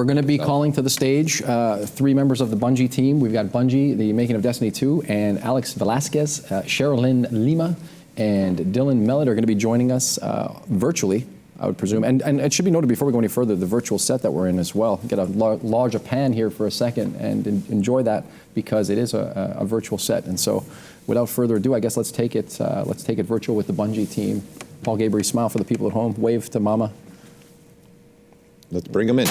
we're going to be calling to the stage 3 members of the Bungie team. We've got Bungie, the making of Destiny 2, and Alex Velasquez, Sherilyn Lima, and Dylan Mellett are going to be joining us virtually, I would presume. And it should be noted before we go any further, the virtual set that we're in as well. Get a large pan here for a second and enjoy that, because it is a virtual set. And so, without further ado, I guess let's take it virtual with the Bungie team. Paul Gabriel, smile for the people at home. Wave to Mama. Let's bring them in.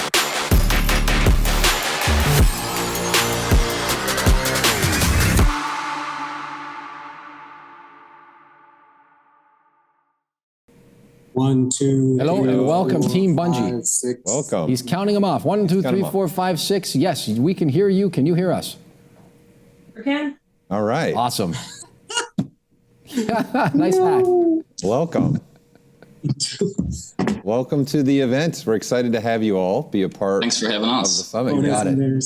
One, two, hello, three, and welcome, four, Team Bungie. 5, 6. Welcome. He's counting them off. 1, 2, 3, 4, 5, 6. Yes, we can hear you. Can you hear us? You can. All right. Awesome. Nice hat. Welcome. Welcome to the event. We're excited to have you all be a part. Thanks for having of the us. summit. Oh, You got it.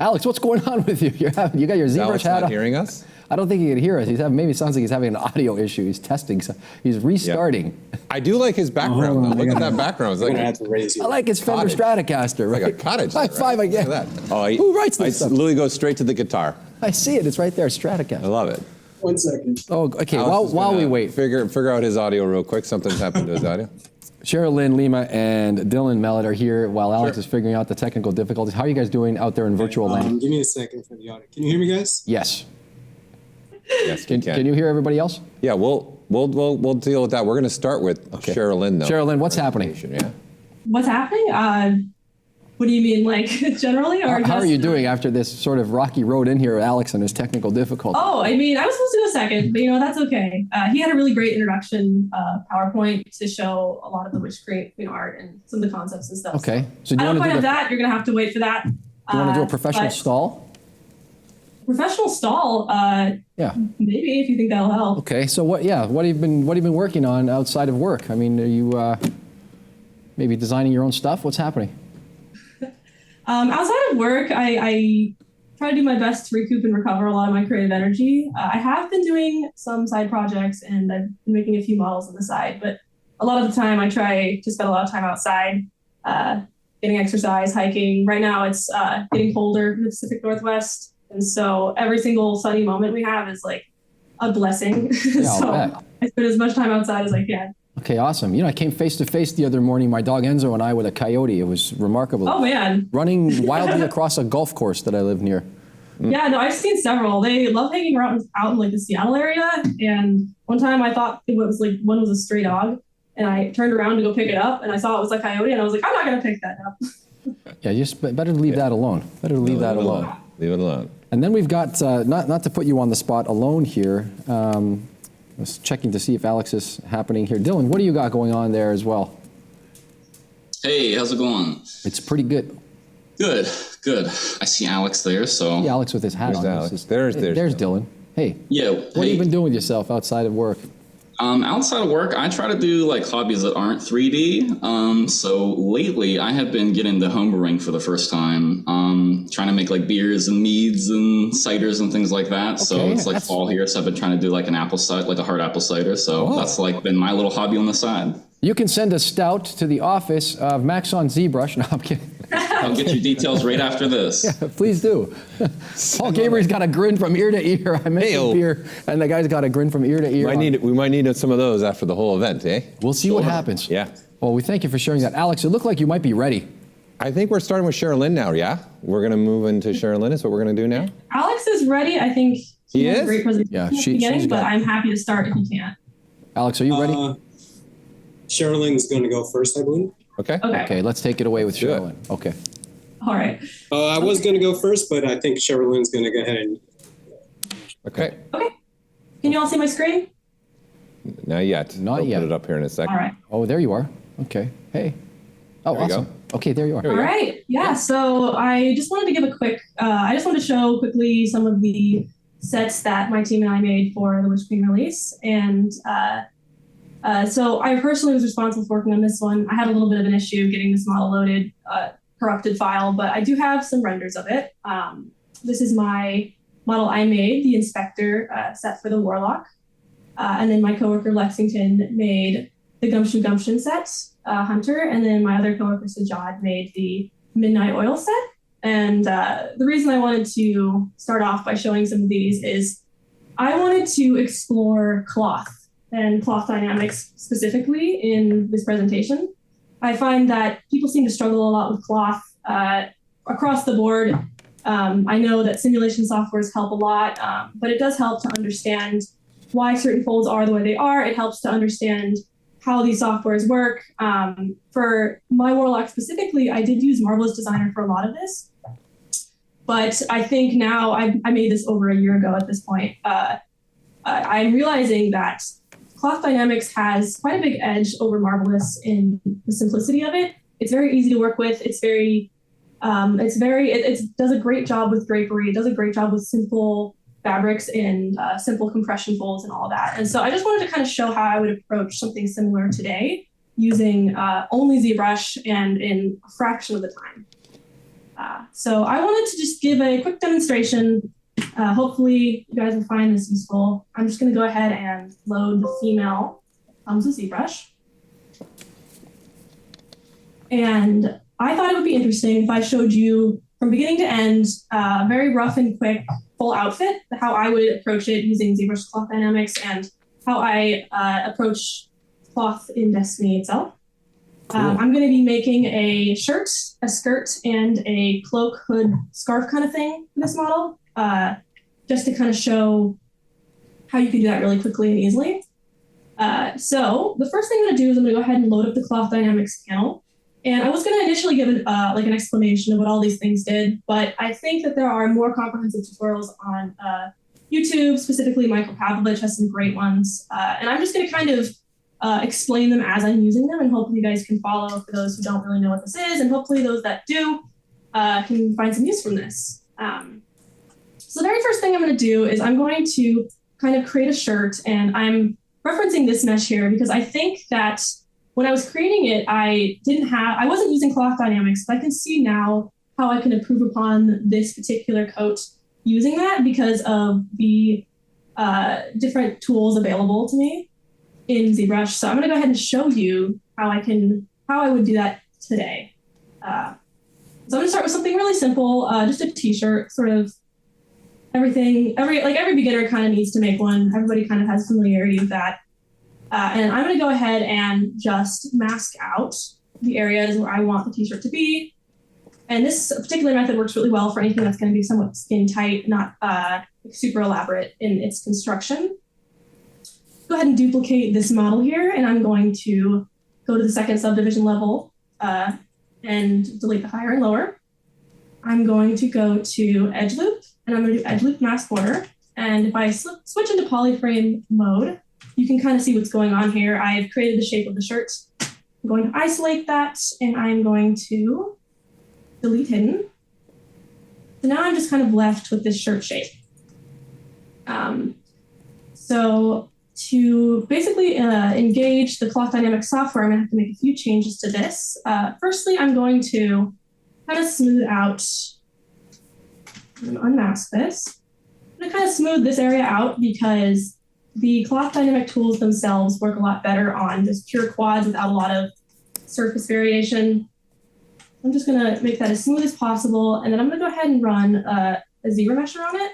Alex, what's going on with you? You got your Is ZBrush Alex hat not on. hearing us? I don't think he can hear us. Maybe it sounds like he's having an audio issue. He's testing. He's restarting. I do like his background, though. Look at that background. It's I'm like gonna have to raise you. I like his Fender Cottage. Stratocaster, right? like a cottage. High five right? again. Look at that. Oh, Who writes this stuff? Louis goes straight to the guitar. I see it. It's right there, I Stratocaster. love it. 1 second. Oh, okay. Alex is While gonna we wait, Figure out his audio real quick. Something's happened to his audio. Sherilyn Lima and Dylan Mellett are here while Alex Sure. is figuring out the technical difficulties. How are you guys doing out there in virtual land? Give me a second for the audio. Can you hear me, guys? Yes. Yes, we Can you hear everybody else? Yeah, we'll deal with that. We're going to start with Sherilyn, though. Sherilyn, what's happening? Yeah. What's happening? What do you mean, like generally, or How are just- you doing after this sort of rocky road in here, Alex, and his technical difficulties? Oh, I mean, I was supposed to go second, but that's okay. He had a really great introduction PowerPoint to show a lot of the Witch Queen art and some of the concepts and stuff. Okay. So do I you don't want quite to have do that. You're gonna have to wait for that. Do you want to do a professional but stall? Professional stall? Yeah. Maybe if you think that'll help. Okay. So what? Yeah. What have you been working on outside of work? I mean, are you maybe designing your own stuff? What's happening? Outside of work, I try to do my best to recoup and recover a lot of my creative energy. I have been doing some side projects, and I've been making a few models on the side, but a lot of the time I try to spend a lot of time outside, getting exercise, hiking. Right now it's getting colder in the Pacific Northwest, and so every single sunny moment we have is like a blessing. Yeah, I'll So bet. I spend as much time outside as I can. Okay, awesome. I came face to face the other morning, my dog Enzo and I, with a coyote. It was remarkable. Oh man. Running wildly across a golf course that I live near. Yeah, no, I've seen several. They love hanging out in like the Seattle area. And one time I thought it was like one was a stray dog, and I turned around to go pick it up, and I saw it was a coyote, and I was like, I'm not gonna pick that up. Yeah, just better leave that alone. Better leave that alone. Leave it alone. And then we've got, not to put you on the spot alone here, I was checking to see if Alex is happening here. Dylan, what do you got going on there as well? Hey, how's it going? It's pretty good. Good, good. I see Alex there, so. See Alex with his hat There's on. Alex. This is- There's there's Dylan. Hey, Yeah. what have you been doing with yourself outside of work? Outside of work, I try to do like hobbies that aren't 3D. So lately, I have been getting into homebrewing for the first time. Trying to make like beers and meads and ciders and things like that. So Okay, it's like that's- fall here, so I've been trying to do like an apple cider, like a hard apple cider. So that's like been my little hobby on the side. You can send a stout to the office of Maxon ZBrush. No, I'm kidding. I'll get you details right after this. Please do. Paul Gabriel's got a grin from ear to ear. I mentioned Hey-o. beer, and the guy's got a grin from ear to ear. We might need some of those after the whole event, eh? We'll see what happens. Yeah. Well, we thank you for sharing that. Alex, it looked like you might be ready. I think we're starting with Sherilyn now, yeah? We're going to move into Sherilyn. Is what we're going to do now? Alex is ready. I think He has is? a great presentation Yeah, at the she's beginning, but got- I'm happy to start if you can't. Alex, are you ready? Sherilyn's going to go first, I believe. Okay. Okay. Okay, let's take it away with do it. Sherilyn. Okay. All right. I was going to go first, but I think Sherilyn's going to go ahead and. Okay. Okay. Can you all see my screen? Not yet. Not I'll yet. put it up here in a second. All right. Oh, there you are. Okay. Hey. Oh, There you awesome. go. Okay, there you are. There we All go. right. Yeah. So I just wanted to give a quick, I just wanted to show quickly some of the sets that my team and I made for the Witch Queen release. And so I personally was responsible for working on this one. I had a little bit of an issue getting this model loaded, corrupted file, but I do have some renders of it. This is my model I made, the Inspector set for the Warlock. And then my coworker Lexington made the Gumption set, Hunter, and then my other coworker Sajad made the Midnight Oil set. And the reason I wanted to start off by showing some of these is I wanted to explore cloth and cloth dynamics specifically in this presentation. I find that people seem to struggle a lot with cloth across the board. I know that simulation softwares help a lot, but it does help to understand why certain folds are the way they are. It helps to understand how these softwares work. For my Warlock specifically, I did use Marvelous Designer for a lot of this. But I think now, I made this over a year ago at this point, I'm realizing that Cloth Dynamics has quite a big edge over Marvelous in the simplicity of it. It's very easy to work with. It does a great job with drapery. It does a great job with simple fabrics and simple compression folds and all that. And so I just wanted to kind of show how I would approach something similar today using only ZBrush and in a fraction of the time. So I wanted to just give a quick demonstration. Hopefully you guys will find this useful. I'm just going to go ahead and load the female thumbs with ZBrush. And I thought it would be interesting if I showed you from beginning to end, very rough and quick full outfit, how I would approach it using ZBrush Cloth Dynamics and how I approach cloth in Destiny itself. Cool. I'm going to be making a shirt, a skirt, and a cloak, hood, scarf kind of thing for this model, just to kind of show how you can do that really quickly and easily. So the first thing I'm going to do is I'm going to go ahead and load up the Cloth Dynamics panel. And I was going to initially give it like an explanation of what all these things did, but I think that there are more comprehensive tutorials on YouTube, specifically Michael Pavlovich has some great ones. And I'm just going to kind of explain them as I'm using them, and hopefully you guys can follow for those who don't really know what this is, and hopefully those that do can find some use from this. So the very first thing I'm going to do is I'm going to kind of create a shirt, and I'm referencing this mesh here because I think that when I was creating it, I wasn't using Cloth Dynamics, but I can see now how I can improve upon this particular coat using that because of the different tools available to me in ZBrush. So I'm going to go ahead and show you how I would do that today. So I'm going to start with something really simple, just a t-shirt, sort of everything, every beginner kind of needs to make one. Everybody kind of has familiarity with that. And I'm going to go ahead and just mask out the areas where I want the t-shirt to be. And this particular method works really well for anything that's going to be somewhat skin tight, not super elaborate in its construction. Go ahead and duplicate this model here, and I'm going to go to the second subdivision level and delete the higher and lower. I'm going to go to edge loop, and I'm going to do edge loop mask border. And if I switch into polyframe mode, you can kind of see what's going on here. I've created the shape of the shirt. I'm going to isolate that, and I'm going to delete hidden. So now I'm just kind of left with this shirt shape. So to basically engage the Cloth Dynamics software, I'm going to have to make a few changes to this. Firstly, I'm going to kind of smooth out, I'm going to unmask this. I'm going to kind of smooth this area out because the Cloth Dynamic tools themselves work a lot better on just pure quads without a lot of surface variation. I'm just going to make that as smooth as possible, and then I'm going to go ahead and run a ZBrush on it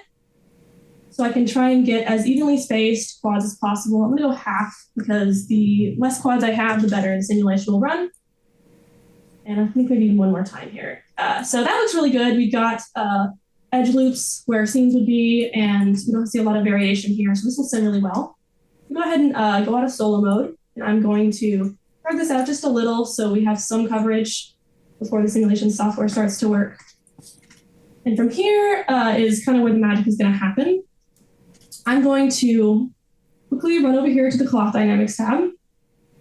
so I can try and get as evenly spaced quads as possible. I'm going to go half because the less quads I have, the better the simulation will run. And I think maybe one more time here. So that looks really good. We've got edge loops where seams would be, and we don't see a lot of variation here. So this will sim really well. Go ahead and go out of solo mode, and I'm going to drag this out just a little so we have some coverage before the simulation software starts to work. And from here is kind of where the magic is going to happen. I'm going to quickly run over here to the Cloth Dynamics tab.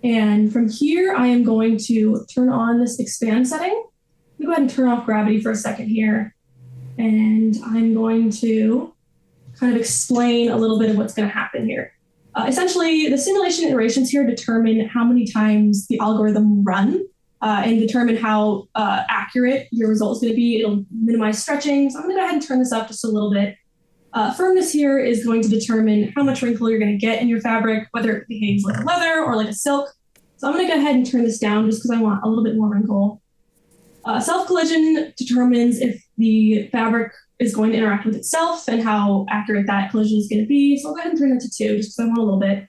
And from here, I am going to turn on this expand setting. I'm going to go ahead and turn off gravity for a second here. And I'm going to kind of explain a little bit of what's going to happen here. Essentially, the simulation iterations here determine how many times the algorithm will run and determine how accurate your result is going to be. It'll minimize stretching. So I'm going to go ahead and turn this up just a little bit. Firmness here is going to determine how much wrinkle you're going to get in your fabric, whether it behaves like a leather or like a silk. So I'm going to go ahead and turn this down just because I want a little bit more wrinkle. Self-collision determines if the fabric is going to interact with itself and how accurate that collision is going to be. So I'll go ahead and turn it to 2 just because I want a little bit.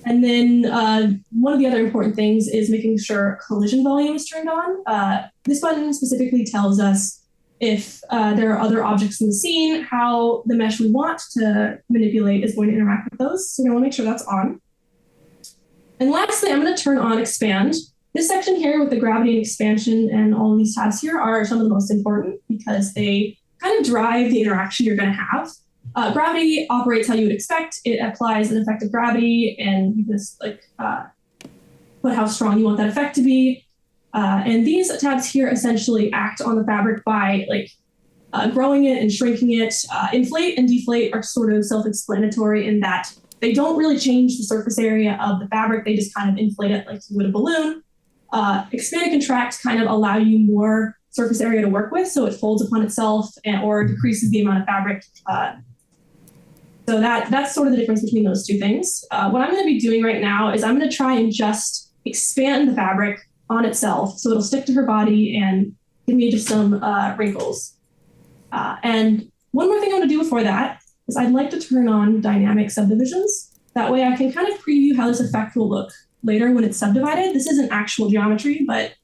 And then one of the other important things is making sure collision volume is turned on. This button specifically tells us if there are other objects in the scene, how the mesh we want to manipulate is going to interact with those. So we want to make sure that's on. And lastly, I'm going to turn on expand. This section here with the gravity and expansion and all of these tabs here are some of the most important because they kind of drive the interaction you're going to have. Gravity operates how you would expect. It applies an effect of gravity, and you just put how strong you want that effect to be. And these tabs here essentially act on the fabric by growing it and shrinking it. Inflate and deflate are sort of self-explanatory in that they don't really change the surface area of the fabric. They just kind of inflate it like you would a balloon. Expand and contract kind of allow you more surface area to work with, so it folds upon itself or decreases the amount of fabric. So that's sort of the difference between those two things. What I'm going to be doing right now is I'm going to try and just expand the fabric on itself so it'll stick to her body and give me just some wrinkles. And one more thing I'm going to do before that is I'd like to turn on dynamic subdivisions. That way I can kind of preview how this effect will look later when it's subdivided. This isn't actual geometry, but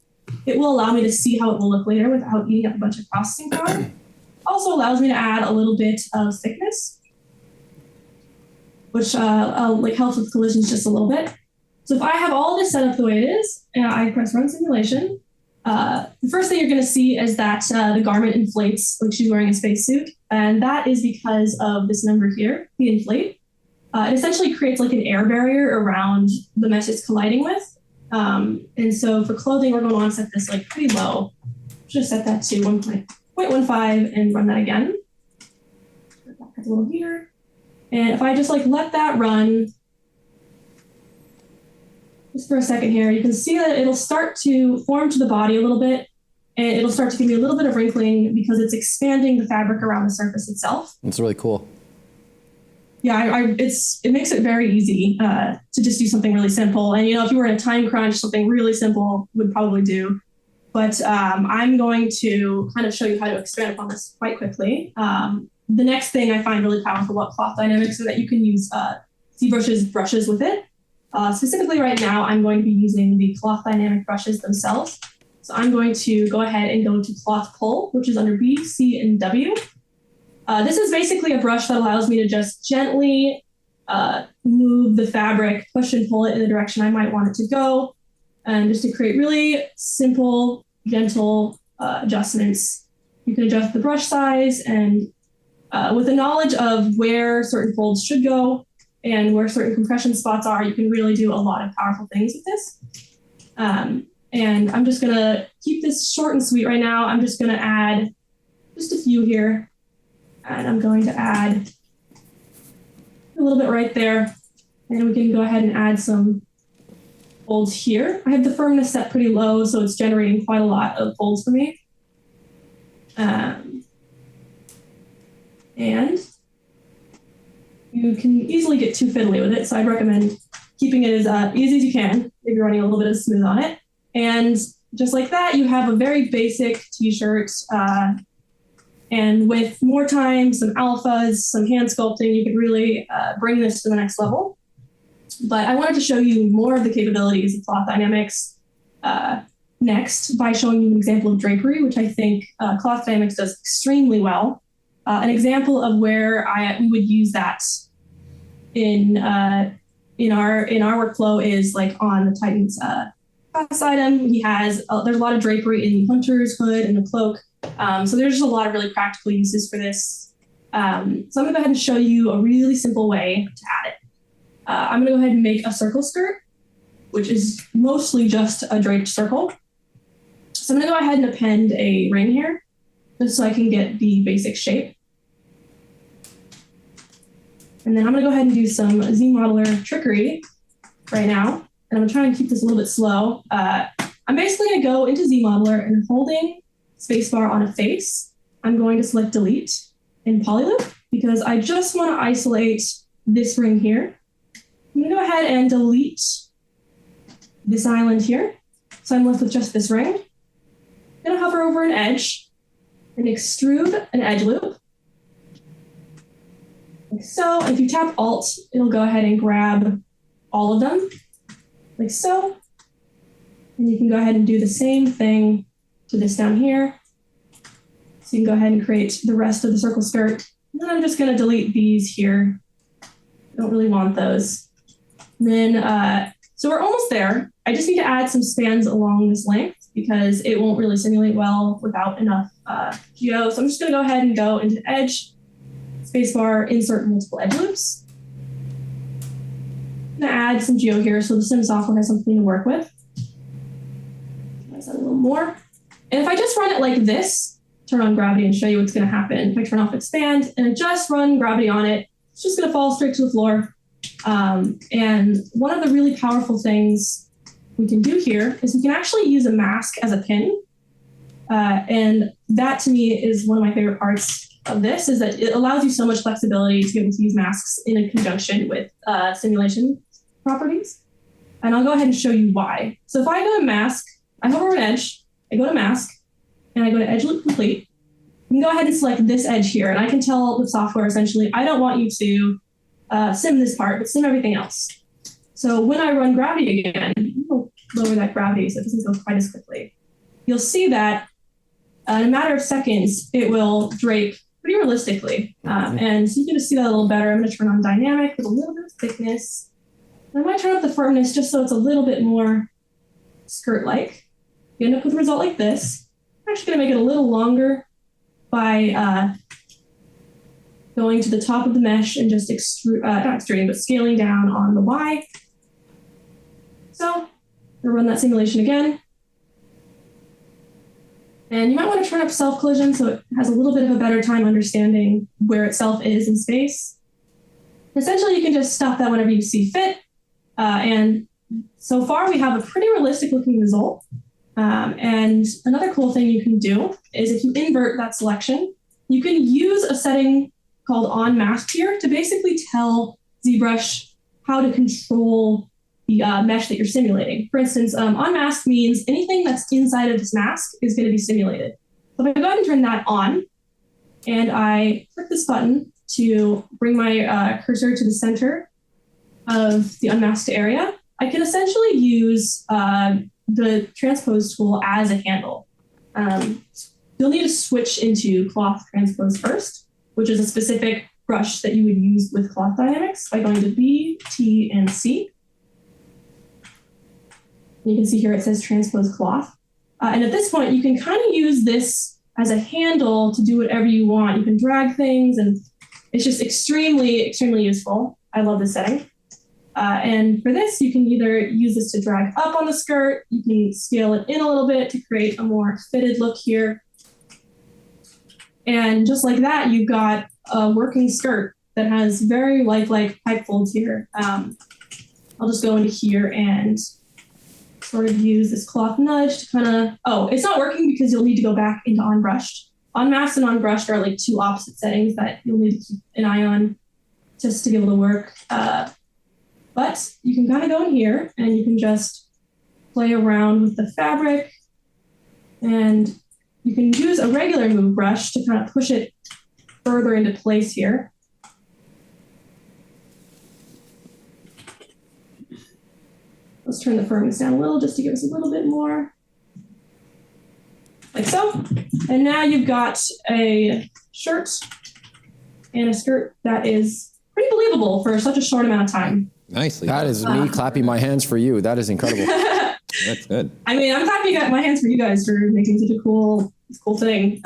it will allow me to see how it will look later without eating up a bunch of processing power. Also allows me to add a little bit of thickness, which helps with collisions just a little bit. So if I have all this set up the way it is, and I press run simulation, the first thing you're going to see is that the garment inflates like she's wearing a spacesuit, and that is because of this number here, the inflate. It essentially creates like an air barrier around the mesh it's colliding with. And so for clothing, we're going to want to set this like pretty low. Just set that to 1.15 and run that again. Back a little here. And if I just let that run just for a second here, you can see that it'll start to form to the body a little bit, and it'll start to give me a little bit of wrinkling because it's expanding the fabric around the surface itself. It's really cool. Yeah, it makes it very easy to just do something really simple. And if you were in a time crunch, something really simple would probably do. But I'm going to kind of show you how to expand upon this quite quickly. The next thing I find really powerful about cloth dynamics is that you can use ZBrush's brushes with it. Specifically right now, I'm going to be using the cloth dynamic brushes themselves. So I'm going to go ahead and go to cloth pull, which is under B, C, and W. This is basically a brush that allows me to just gently move the fabric, push and pull it in the direction I might want it to go, and just to create really simple, gentle adjustments. You can adjust the brush size, and with the knowledge of where certain folds should go and where certain compression spots are, you can really do a lot of powerful things with this. And I'm just going to keep this short and sweet right now. I'm just going to add just a few here. And I'm going to add a little bit right there. And we can go ahead and add some folds here. I have the firmness set pretty low, so it's generating quite a lot of folds for me. And you can easily get too fiddly with it, so I'd recommend keeping it as easy as you can if you're running a little bit of smooth on it. And just like that, you have a very basic t-shirt. And with more time, some alphas, some hand sculpting, you could really bring this to the next level. But I wanted to show you more of the capabilities of cloth dynamics next by showing you an example of drapery, which I think cloth dynamics does extremely well. An example of where we would use that in our workflow is like on the Titan's class item. There's a lot of drapery in the hunter's hood and the cloak. So there's just a lot of really practical uses for this. So I'm gonna go ahead and show you a really simple way to add it. I'm gonna go ahead and make a circle skirt, which is mostly just a draped circle. So I'm gonna go ahead and append a ring here, just so I can get the basic shape. And then I'm gonna go ahead and do some ZModeler trickery right now. And I'm gonna try and keep this a little bit slow. I'm basically gonna go into ZModeler and holding spacebar on a face, I'm going to select delete in polyloop because I just want to isolate this ring here. I'm going to go ahead and delete this island here. So I'm left with just this ring. I'm going to hover over an edge and extrude an edge loop. Like so. If you tap Alt, it'll go ahead and grab all of them, like so. And you can go ahead and do the same thing to this down here. So you can go ahead and create the rest of the circle skirt. And then I'm just going to delete these here. I don't really want those. And then, so we're almost there. I just need to add some spans along this length because it won't really simulate well without enough geo. So I'm just going to go ahead and go into Edge, spacebar, insert multiple edge loops. I'm going to add some geo here so the sim software has something to work with. Let's add a little more. And if I just run it like this, turn on gravity and show you what's going to happen. If I turn off expand and I just run gravity on it, it's just going to fall straight to the floor. And one of the really powerful things we can do here is we can actually use a mask as a pin. And that to me is one of my favorite parts of this, is that it allows you so much flexibility to be able to use masks in a conjunction with simulation properties. And I'll go ahead and show you why. So if I go to mask, I hover over an edge, I go to mask, and I go to edge loop complete. You can go ahead and select this edge here, and I can tell the software essentially, I don't want you to sim this part, but sim everything else. So when I run gravity again, we'll lower that gravity so it doesn't go quite as quickly. You'll see that in a matter of seconds, it will drape pretty realistically. And so you can just see that a little better. I'm going to turn on dynamic with a little bit of thickness. And I might turn up the firmness just so it's a little bit more skirt-like. You end up with a result like this. I'm actually going to make it a little longer by going to the top of the mesh and just not extruding, but scaling down on the Y. So I'm going to run that simulation again. And you might want to turn up self-collision so it has a little bit of a better time understanding where itself is in space. Essentially, you can just stop that whenever you see fit. And so far, we have a pretty realistic looking result. And another cool thing you can do is if you invert that selection, you can use a setting called on mask here to basically tell ZBrush how to control the mesh that you're simulating. For instance, on mask means anything that's inside of this mask is going to be simulated. So if I go ahead and turn that on, and I click this button to bring my cursor to the center of the unmasked area, I can essentially use the transpose tool as a handle. You'll need to switch into cloth transpose first, which is a specific brush that you would use with cloth dynamics by going to B, T, and C. You can see here it says transpose cloth. And at this point, you can kind of use this as a handle to do whatever you want. You can drag things, and it's just extremely, extremely useful. I love this setting. And for this, you can either use this to drag up on the skirt, you can scale it in a little bit to create a more fitted look here. And just like that, you've got a working skirt that has very lifelike pipe folds here. I'll just go into here and sort of use this cloth nudge to kind of, it's not working because you'll need to go back into onbrushed. Unmasked and unbrushed are like two opposite settings that you'll need to keep an eye on just to be able to work. But you can kind of go in here and you can just play around with the fabric, and you can use a regular move brush to kind of push it further into place here. Let's turn the firmness down a little just to give us a little bit more. Like so. And now you've got a shirt and a skirt that is pretty believable for such a short amount of time. Nicely. That is me clapping my hands for you. That is incredible. That's good. I mean, I'm clapping my hands for you guys for making such a cool thing.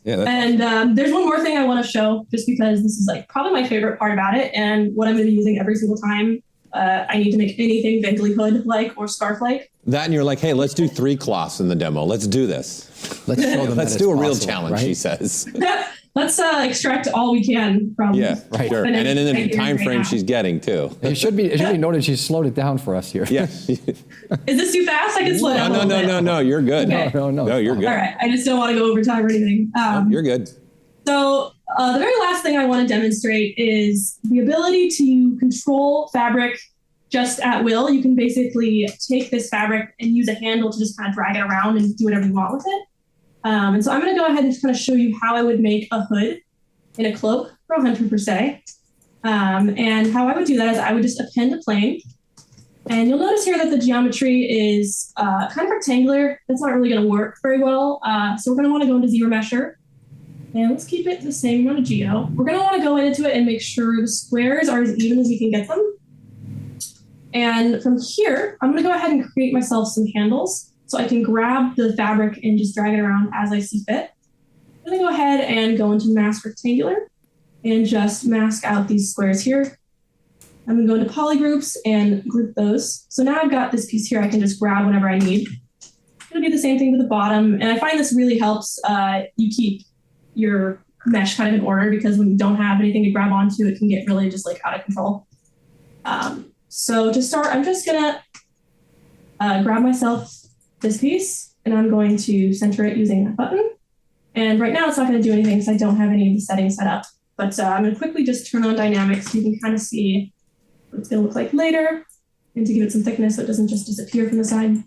There's one more thing I want to show, just because this is like probably my favorite part about it, and what I'm going to be using every single time I need to make anything vaguely hood-like or scarf-like. That, and you're like, hey, let's do 3 cloths in the demo. Let's do this. Let's show them. Let's do a real challenge, right? She says. Let's extract all we can from. Yeah, right. Sure. And in the time frame she's getting too. It should be noted she slowed it down for us here. Yeah. Is this too fast? I can slow down. No. You're good. Okay. No, you're good. All right. I just don't want to go over time or anything. You're good. So the very last thing I want to demonstrate is the ability to control fabric just at will. You can basically take this fabric and use a handle to just kind of drag it around and do whatever you want with it. And so I'm going to go ahead and just kind of show you how I would make a hood in a cloak for a hunter per se. And how I would do that is I would just append a plane. And you'll notice here that the geometry is kind of rectangular. That's not really going to work very well. So we're going to want to go into ZBrush. And let's keep it the same amount of geo. We're going to want to go into it and make sure the squares are as even as we can get them. And from here, I'm going to go ahead and create myself some handles so I can grab the fabric and just drag it around as I see fit. I'm going to go ahead and go into Mask Rectangular and just mask out these squares here. I'm going to go into polygroups and group those. So now I've got this piece here I can just grab whenever I need. I'm going to do the same thing with the bottom. And I find this really helps you keep your mesh kind of in order, because when you don't have anything to grab onto, it can get really just like out of control. So to start, I'm just going to grab myself this piece, and I'm going to center it using that button. And right now it's not going to do anything because I don't have any of the settings set up. But I'm going to quickly just turn on dynamics so you can kind of see what it's going to look like later, and to give it some thickness so it doesn't just disappear from the side.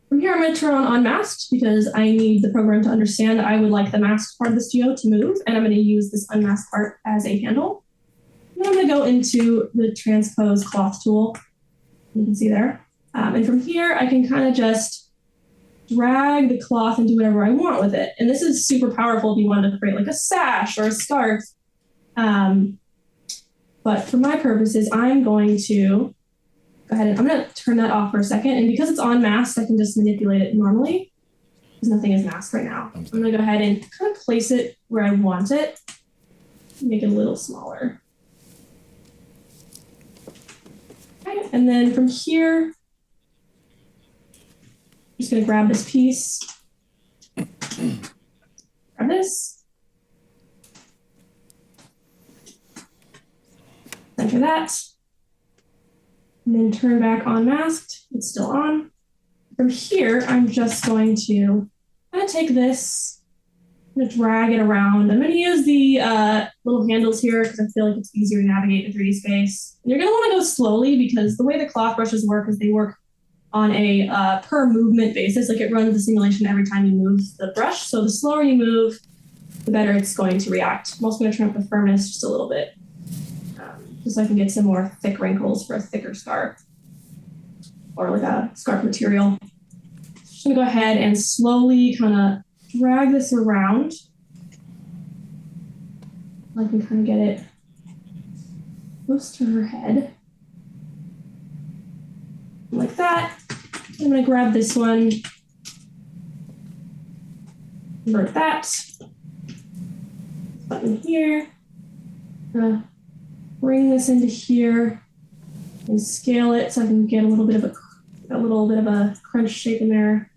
From here, I'm going to turn on unmasked because I need the program to understand that I would like the masked part of this geo to move, and I'm going to use this unmasked part as a handle. And I'm going to go into the transpose cloth tool. You can see there. And from here, I can kind of just drag the cloth and do whatever I want with it. And this is super powerful if you wanted to create like a sash or a scarf. But for my purposes, I'm going to go ahead and I'm going to turn that off for a second. And because it's on masked, I can just manipulate it normally because nothing is masked right now. I'm going to go ahead and kind of place it where I want it, make it a little smaller. Okay. And then from here, I'm just going to grab this piece, grab this, center that, and then turn back on masked. It's still on. From here, I'm just going to kind of take this, I'm going to drag it around. I'm going to use the little handles here because I feel like it's easier to navigate in 3D space. And you're going to want to go slowly because the way the cloth brushes work is they work on a per movement basis. Like it runs the simulation every time you move the brush. So the slower you move, the better it's going to react. I'm also going to turn up the firmness just a little bit, just so I can get some more thick wrinkles for a thicker scarf or like a scarf material. Just going to go ahead and slowly kind of drag this around. I can kind of get it close to her head. Like that. I'm going to grab this one, invert that button here, bring this into here and scale it so I can get a little bit of a crunch shape in there.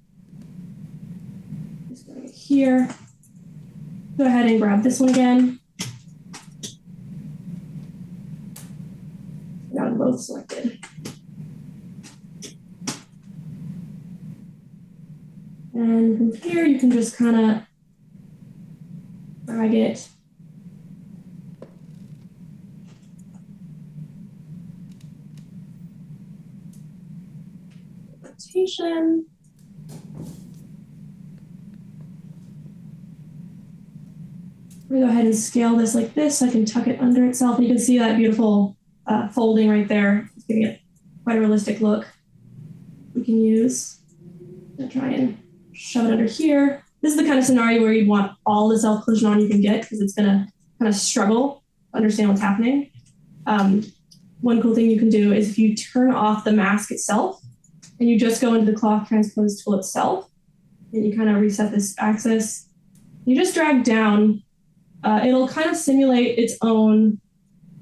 Just bring it here. Go ahead and grab this one again. Got them both selected. And from here, you can just kind of drag it. Rotation. I'm going to go ahead and scale this like this so I can tuck it under itself. And you can see that beautiful folding right there. It's giving it quite a realistic look. We can use to try and shove it under here. This is the kind of scenario where you'd want all the self-collision on you can get because it's going to kind of struggle to understand what's happening. One cool thing you can do is if you turn off the mask itself and you just go into the cloth transpose tool itself and you kind of reset this axis, you just drag down, it'll kind of simulate its own,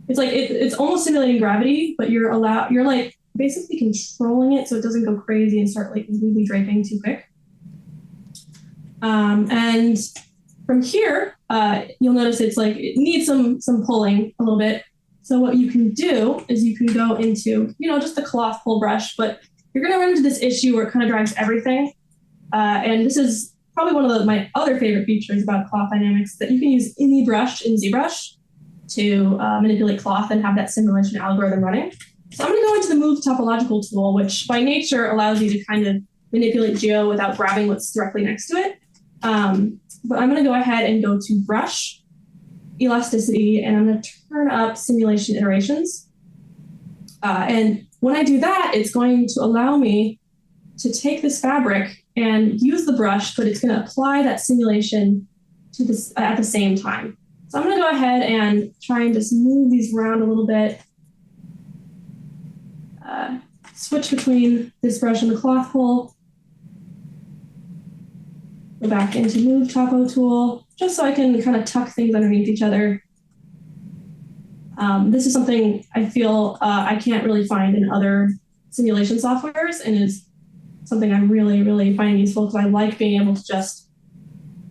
it's like, it's almost simulating gravity, but you're like basically controlling it so it doesn't go crazy and start like really draping too quick. And from here, you'll notice it's like, it needs some pulling a little bit. So what you can do is you can go into, just the cloth pull brush, but you're going to run into this issue where it kind of drags everything. And this is probably one of my other favorite features about cloth dynamics, that you can use any brush in ZBrush to manipulate cloth and have that simulation algorithm running. So I'm going to go into the Move Topological tool, which by nature allows you to kind of manipulate geo without grabbing what's directly next to it. But I'm going to go ahead and go to Brush, Elasticity, and I'm going to turn up Simulation Iterations. And when I do that, it's going to allow me to take this fabric and use the brush, but it's going to apply that simulation to this at the same time. So I'm going to go ahead and try and just move these around a little bit. Switch between this brush and the cloth pull. Go back into Move Topo tool, just so I can kind of tuck things underneath each other. This is something I feel I can't really find in other simulation softwares, and is something I'm really, really finding useful because I like being able to just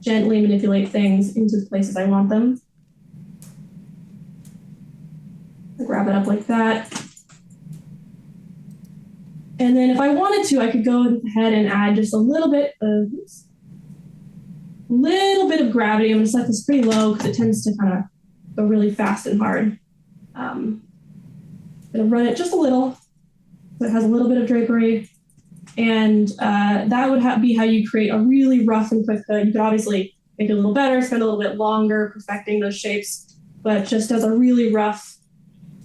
gently manipulate things into the places I want them. Grab it up like that. And then if I wanted to, I could go ahead and add just a little bit of gravity. I'm going to set this pretty low because it tends to kind of go really fast and hard. I'm going to run it just a little, so it has a little bit of drapery. And that would be how you create a really rough and quick hood. You could obviously make it a little better, spend a little bit longer perfecting those shapes, but just as a really rough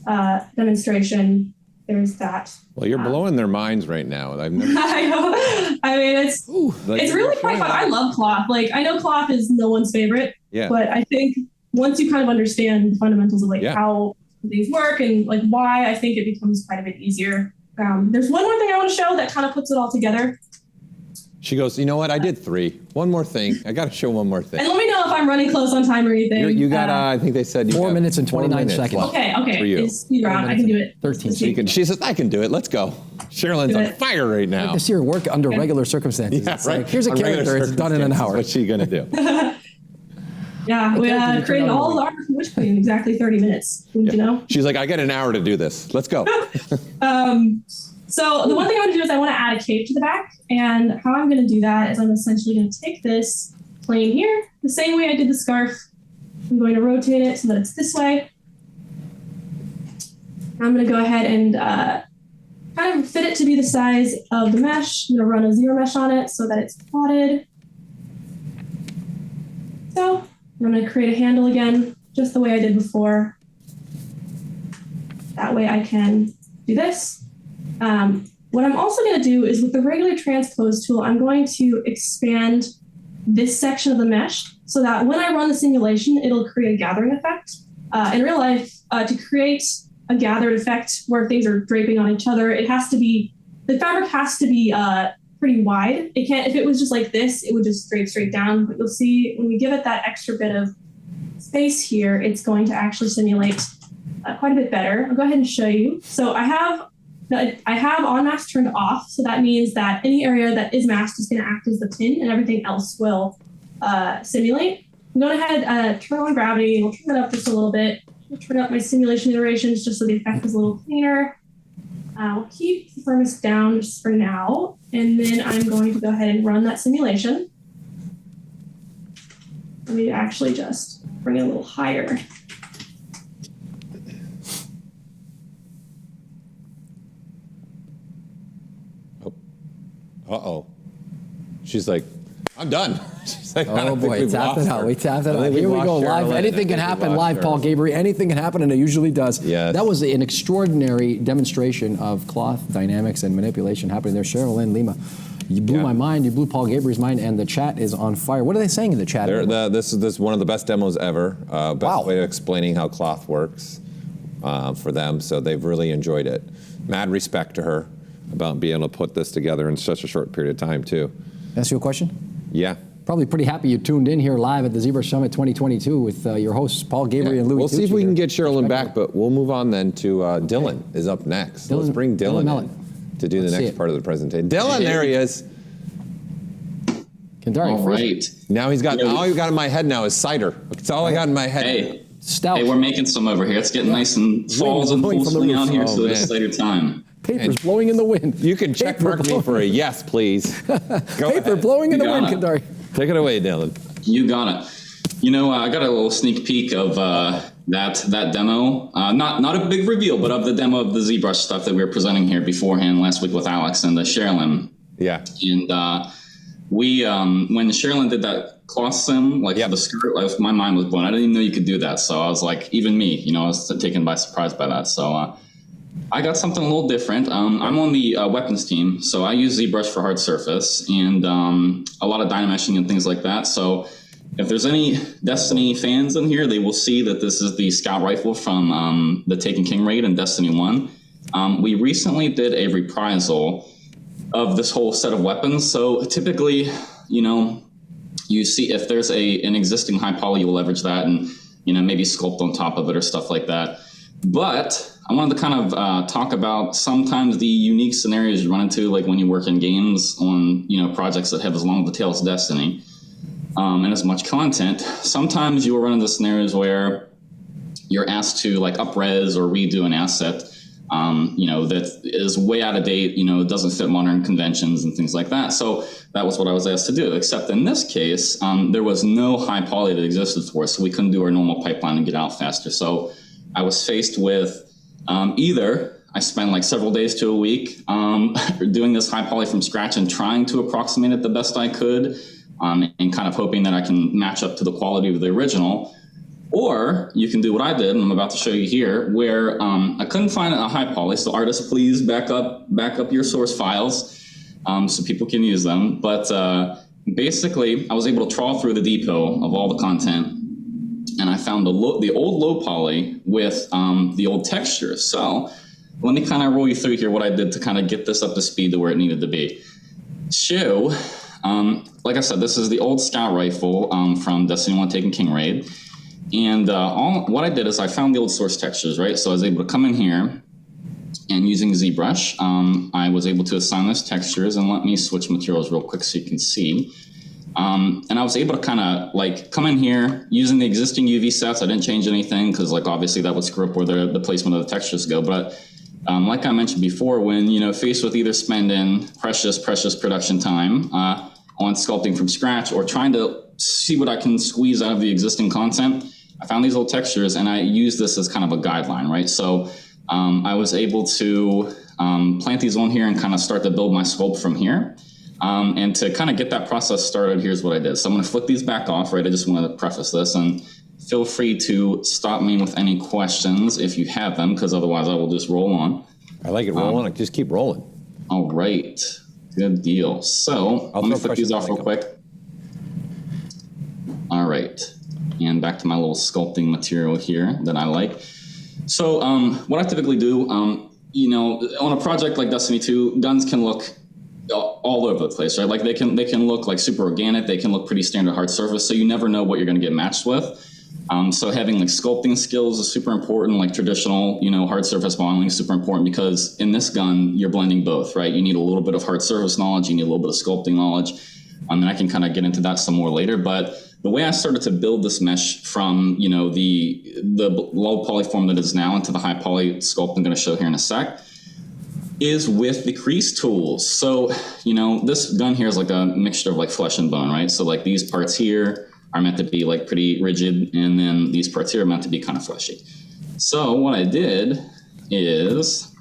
demonstration, there's that. Well, you're blowing their minds right now. I've never. I know. I mean, it's really quite fun. I love cloth. Like, I know cloth is no one's favorite, but I think once you kind of understand the fundamentals of like how things work and like why, I think it becomes quite a bit easier. There's one more thing I want to show that kind of puts it all together. She goes, you know what? I did 3. One more thing. I got to show one more thing. And let me know if I'm running close on time or anything. You got, I think they said you 4 got minutes and 29 seconds. Okay. For you. It's speed round. I can do it. 13 She says, I can do it. Let's go. Sherilyn's on fire right now. This year work under regular circumstances. Yeah, It's right. like, here's a On regular character. It's done in an hour. What's she going to do? Yeah, we created all of the art from Witch Queen in exactly 30 minutes. You know? She's like, I got an hour to do this. Let's go. So the one thing I want to do is I want to add a cape to the back. And how I'm going to do that is I'm essentially going to take this plane here, the same way I did the scarf. I'm going to rotate it so that it's this way. I'm going to go ahead and kind of fit it to be the size of the mesh. I'm going to run a zero mesh on it so that it's plotted. So I'm going to create a handle again, just the way I did before. That way I can do this. What I'm also going to do is with the regular transpose tool, I'm going to expand this section of the mesh so that when I run the simulation, it'll create a gathering effect. In real life, to create a gathered effect where things are draping on each other, the fabric has to be pretty wide. It can't, if it was just like this, it would just drape straight down. But you'll see when we give it that extra bit of space here, it's going to actually simulate quite a bit better. I'll go ahead and show you. So I have on mask turned off. So that means that any area that is masked is going to act as the pin and everything else will simulate. I'm going ahead, turn on gravity. We'll turn it up just a little bit. I'll turn up my simulation iterations just so the effect is a little cleaner. We'll keep the firmness down just for now. And then I'm going to go ahead and run that simulation. Let me actually just bring it a little higher. Uh-oh. She's like, I'm done. She's like, Oh boy, tapped it out. We tapped it out. Here we go, live. Anything can happen live, Paul Gabriel. Anything can happen, and it usually does. Yes. That was an extraordinary demonstration of cloth dynamics and manipulation happening there. Sherilyn Lima, you blew my mind. You blew Paul Gabriel's mind, and the chat is on fire. What are they saying in the chat? This is one of the best demos ever. Best way of explaining how cloth works for them. So they've really enjoyed it. Mad respect to her about being able to put this together in such a short period of time, too. Ask you a question? Yeah. Probably pretty happy you tuned in here live at the ZBrush Summit 2022 with your hosts, Paul Gabriel and Louis. We'll see if we here. can get Sherilyn back, but we'll move on then to Dylan is up next. Let's bring Dylan in to do the next part of the presentation. Dylan, there he is. Kendari, All right. Now he's got, all you got in my head now is cider. That's all I got in my head. Hey. Stout. Hey, we're making some over here. It's getting nice and falls and full swing out here, so it's later time. Paper's blowing in the wind. You can check mark me for a yes, please. Go Paper ahead. blowing in the wind, Kendari. Take it away, Dylan. You got it. You know, I got a little sneak peek of that demo, not a big reveal, but of the demo of the ZBrush stuff that we were presenting here beforehand last week with Alex and Sherilyn. Yeah. And we, when Sherilyn did that cloth sim, like for the skirt, my mind was blown. I didn't even know you could do that. So I was like, even me, I was taken by surprise by that. So I got something a little different. I'm on the weapons team, so I use ZBrush for hard surface and a lot of dynameshing and things like that. So if there's any Destiny fans in here, they will see that this is the scout rifle from the Taken King raid in Destiny 1. We recently did a reprisal of this whole set of weapons. So typically, you see if there's an existing high poly, you'll leverage that and, maybe sculpt on top of it or stuff like that. But I wanted to kind of talk about sometimes the unique scenarios you run into, like when you work in games on, projects that have as long of a tail as Destiny. And as much content, sometimes you will run into scenarios where you're asked to like up-res or redo an asset, that is way out of date, doesn't fit modern conventions and things like that. So that was what I was asked to do, except in this case, there was no high poly that existed for us, so we couldn't do our normal pipeline and get out faster. So I was faced with either I spent like several days to a week doing this high poly from scratch and trying to approximate it the best I could, and kind of hoping that I can match up to the quality of the original. Or you can do what I did, and I'm about to show you here, where I couldn't find a high poly. So artists, please back up your source files so people can use them. But basically, I was able to trawl through the depot of all the content, and I found the old low poly with the old textures. So let me kind of roll you through here what I did to kind of get this up to speed to where it needed to be. So, like I said, this is the old scout rifle from Destiny 1 Taken King raid. And what I did is I found the old source textures, right? So I was able to come in here and using ZBrush, I was able to assign those textures, and let me switch materials real quick so you can see. And I was able to kind of like come in here using the existing UV sets. I didn't change anything because like obviously that would screw up where the placement of the textures go. But like I mentioned before, when faced with either spending precious production time on sculpting from scratch or trying to see what I can squeeze out of the existing content, I found these old textures and I used this as kind of a guideline, right? So I was able to plant these on here and kind of start to build my sculpt from here. And to kind of get that process started, here's what I did. So I'm going to flick these back off, right? I just want to preface this, and feel free to stop me with any questions if you have them, because otherwise I will just roll on. I like it. Roll on. Just keep rolling. All right. Good deal. So let me flick these off real quick. All right. And back to my little sculpting material here that I like. So what I typically do, on a project like Destiny 2, guns can look all over the place, right? Like they can look like super organic. They can look pretty standard hard surface. So you never know what you're going to get matched with. So having like sculpting skills is super important. Like traditional, hard surface modeling is super important because in this gun, you're blending both, right? You need a little bit of hard surface knowledge. You need a little bit of sculpting knowledge. And I can kind of get into that some more later. But the way I started to build this mesh from, the low poly form that is now into the high poly sculpt I'm going to show here in a sec is with the crease tools. So, this gun here is like a mixture of like flesh and bone, right? So like these parts here are meant to be like pretty rigid, and then these parts here are meant to be kind of fleshy. So what I did is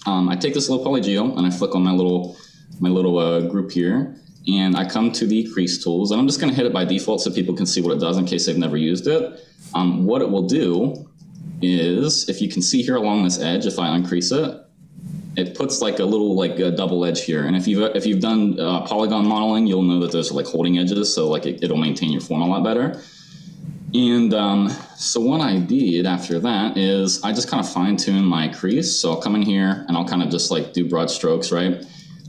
I take this low poly geo and I flick on my little group here, and I come to the crease tools, and I'm just going to hit it by default so people can see what it does in case they've never used it. What it will do is, if you can see here along this edge, if I uncrease it, it puts like a little a double edge here. And if you've done polygon modeling, you'll know that those are like holding edges, so like it'll maintain your form a lot better. And so what I did after that is I just kind of fine tune my crease. So I'll come in here and I'll kind of just like do broad strokes, right?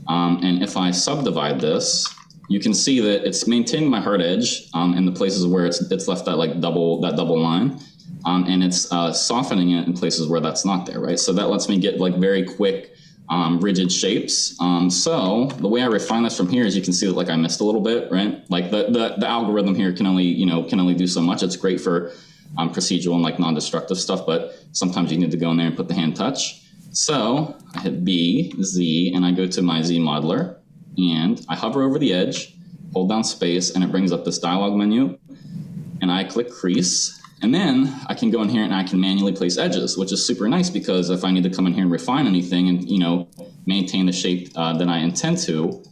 And if I subdivide this, you can see that it's maintaining my hard edge in the places where it's left that double line. And it's softening it in places where that's not there, right? So that lets me get like very quick, rigid shapes. So the way I refine this from here is you can see that like I missed a little bit, right? Like the algorithm here can only do so much. It's great for procedural and like non-destructive stuff, but sometimes you need to go in there and put the hand touch. So I hit B, Z, and I go to my Z modeler, and I hover over the edge, hold down space, and it brings up this dialog menu, and I click crease. And then I can go in here and I can manually place edges, which is super nice because if I need to come in here and refine anything and, you know, maintain the shape that I intend to,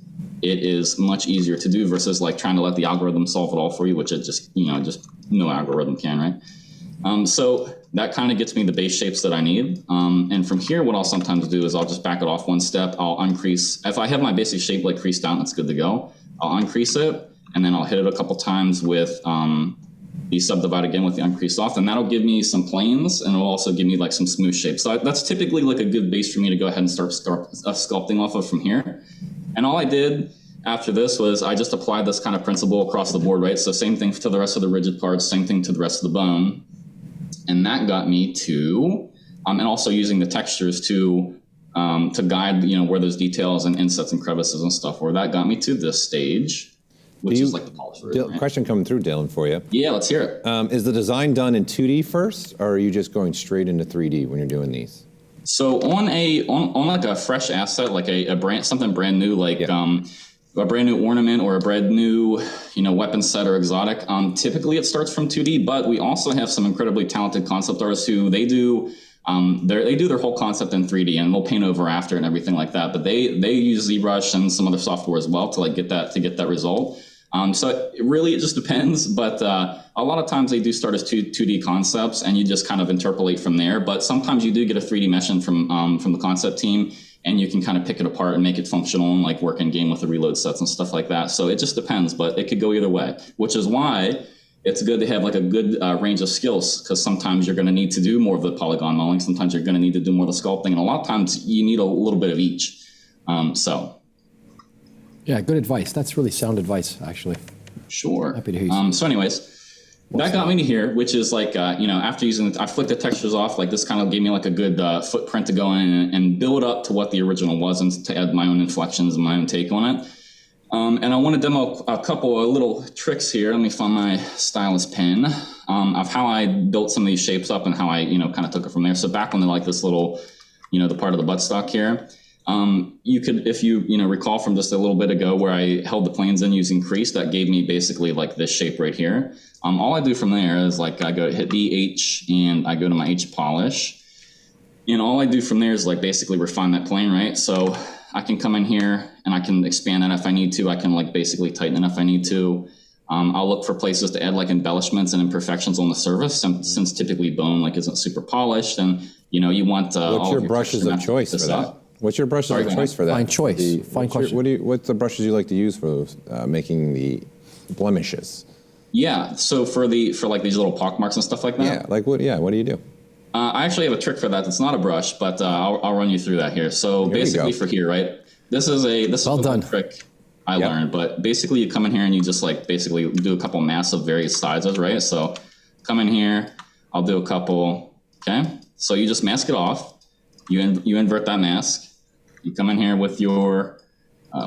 it is much easier to do versus like trying to let the algorithm solve it all for you, which it just, you know, just no algorithm can, right? So that kind of gets me the base shapes that I need. And from here, what I'll sometimes do is I'll just back it off one step. I'll uncrease. If I have my basic shape like creased down, that's good to go. I'll uncrease it, and then I'll hit it a couple times with the subdivide again with the uncreased off, and that'll give me some planes, and it'll also give me like some smooth shapes. So that's typically like a good base for me to go ahead and start sculpting off of from here. And all I did after this was I just applied this kind of principle across the board, right? So same thing to the rest of the rigid parts, same thing to the rest of the bone. And that got me to, and also using the textures to guide, you know, where those details and insets and crevices and stuff were. That got me to this stage, which is like the polished version. Right? Question coming through, Dylan, for you. Yeah, let's hear it. Is the design done in 2D first, or are you just going straight into 3D when you're doing these? So on like a fresh asset, like something brand new, like a brand new ornament or a brand new, you know, weapon set or exotic, typically it starts from 2D, but we also have some incredibly talented concept artists who they do their whole concept in 3D, and they'll paint over after and everything like that. But they use ZBrush and some other software as well to like get that result. So it just depends, but a lot of times they do start as 2D concepts, and you just kind of interpolate from there. But sometimes you do get a 3D mesh in from the concept team, and you can kind of pick it apart and make it functional and like work in game with the reload sets and stuff like that. So it just depends, but it could go either way, which is why it's good to have like a good range of skills, because sometimes you're going to need to do more of the polygon modeling. Sometimes you're going to need to do more of the sculpting, and a lot of times you need a little bit of each. Yeah, good advice. That's really sound advice, actually. Sure. Happy to hear you. So anyways, that got me to here, which is like, you know, after using, I flicked the textures off, like this kind of gave me like a good footprint to go in and build up to what the original was and to add my own inflections and my own take on it. And I want to demo a couple of little tricks here. Let me find my stylus pen of how I built some of these shapes up and how I, you know, kind of took it from there. So back on like this little, you know, the part of the buttstock here, you could, if you recall from just a little bit ago where I held the planes in using crease, that gave me basically like this shape right here. All I do from there is like I go hit the H and I go to my H polish. And all I do from there is like basically refine that plane, right? So I can come in here and I can expand it if I need to. I can like basically tighten it if I need to. I'll look for places to add like embellishments and imperfections on the surface, since typically bone like isn't super polished, and you know you want what's your brushes of choice for that? What's your brushes of choice for that? Fine choice. Fine question. What's the brushes you like to use for making the blemishes? Yeah, so for like these little pock marks and stuff like that. Yeah, like what? Yeah, what do you do? I actually have a trick for that. It's not a brush, but I'll run you through that here. So basically for here, right? This is a trick I learned, but basically you come in here and you just like basically do a couple masks of various sizes, right? So come in here, I'll do a couple, okay? So you just mask it off. You invert that mask. You come in here with your,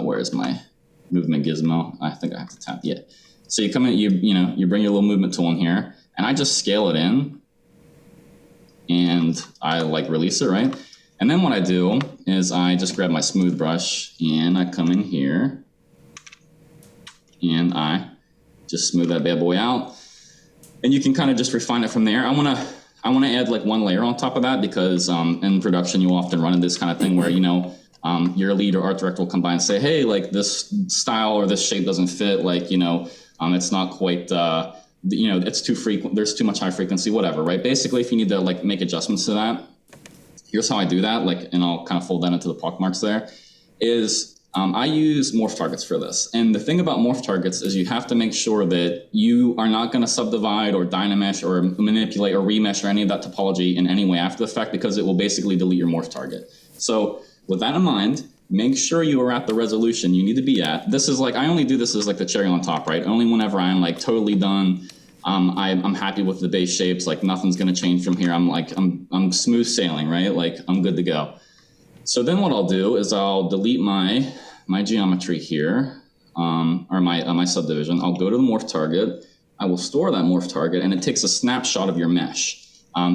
where is my movement gizmo? I think I have to tap, yeah. So you come in, you bring your little movement tool in here, and I just scale it in, and I like release it, right? And then what I do is I just grab my smooth brush, and I come in here, and I just smooth that bad boy out. And you can kind of just refine it from there. I want to add like one layer on top of that, because in production you often run into this kind of thing where, your lead or art director will come by and say, hey, like this style or this shape doesn't fit, like, it's not quite, it's too frequent, there's too much high frequency, whatever, right? Basically, if you need to like make adjustments to that, here's how I do that, like, and I'll kind of fold that into the pock marks there, is I use morph targets for this. And the thing about morph targets is you have to make sure that you are not going to subdivide or dynamesh or manipulate or remesh or any of that topology in any way after the fact, because it will basically delete your morph target. So with that in mind, make sure you are at the resolution you need to be at. This is like, I only do this as like the cherry on top, right? Only whenever I'm like totally done, I'm happy with the base shapes, like nothing's going to change from here. I'm smooth sailing, right? Like I'm good to go. So then what I'll do is I'll delete my geometry here, or my subdivision. I'll go to the morph target. I will store that morph target, and it takes a snapshot of your mesh.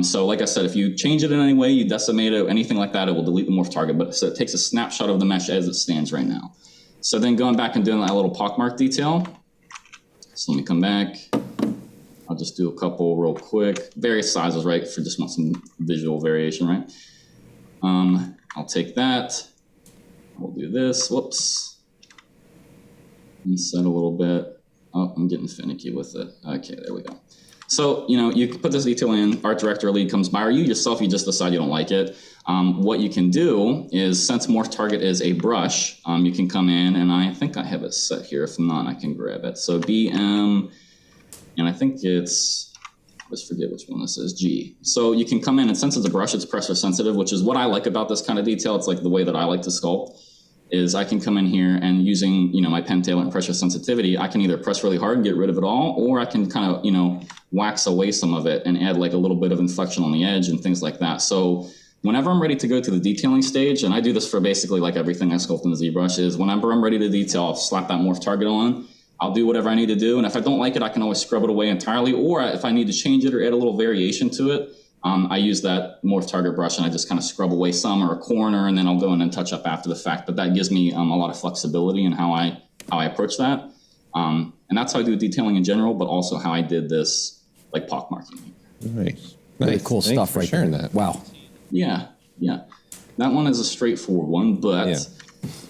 So like I said, if you change it in any way, you decimate it, anything like that, it will delete the morph target. But so it takes a snapshot of the mesh as it stands right now. So then going back and doing that little pockmark detail. So let me come back. I'll just do a couple real quick. Various sizes, right? For just want some visual variation, right? I'll take that. We'll do this. Whoops. And set a little bit. Oh, I'm getting finicky with it. Okay, there we go. So, you know, you can put this detail in, art director lead comes by, or you yourself, you just decide you don't like it. What you can do is, since morph target is a brush, you can come in, and I think I have it set here. If not, I can grab it. So BM, and I think it's, I always forget which one this is, G. So you can come in, and since it's a brush, it's pressure sensitive, which is what I like about this kind of detail. It's like the way that I like to sculpt, is I can come in here and using, you know, my pen tail and pressure sensitivity, I can either press really hard and get rid of it all, or I can kind of, you know, wax away some of it and add like a little bit of inflection on the edge and things like that. So whenever I'm ready to go to the detailing stage, and I do this for basically like everything I sculpt in the ZBrush, is whenever I'm ready to detail, I'll slap that morph target on, I'll do whatever I need to do. And if I don't like it, I can always scrub it away entirely. Or if I need to change it or add a little variation to it, I use that morph target brush and I just kind of scrub away some or a corner, and then I'll go in and touch up after the fact. But that gives me a lot of flexibility in how I approach that. And that's how I do detailing in general, but also how I did this like pockmarking. Nice. Very Nice. cool Thanks stuff for right sharing there. that. Wow. Yeah. That one is a straightforward one, but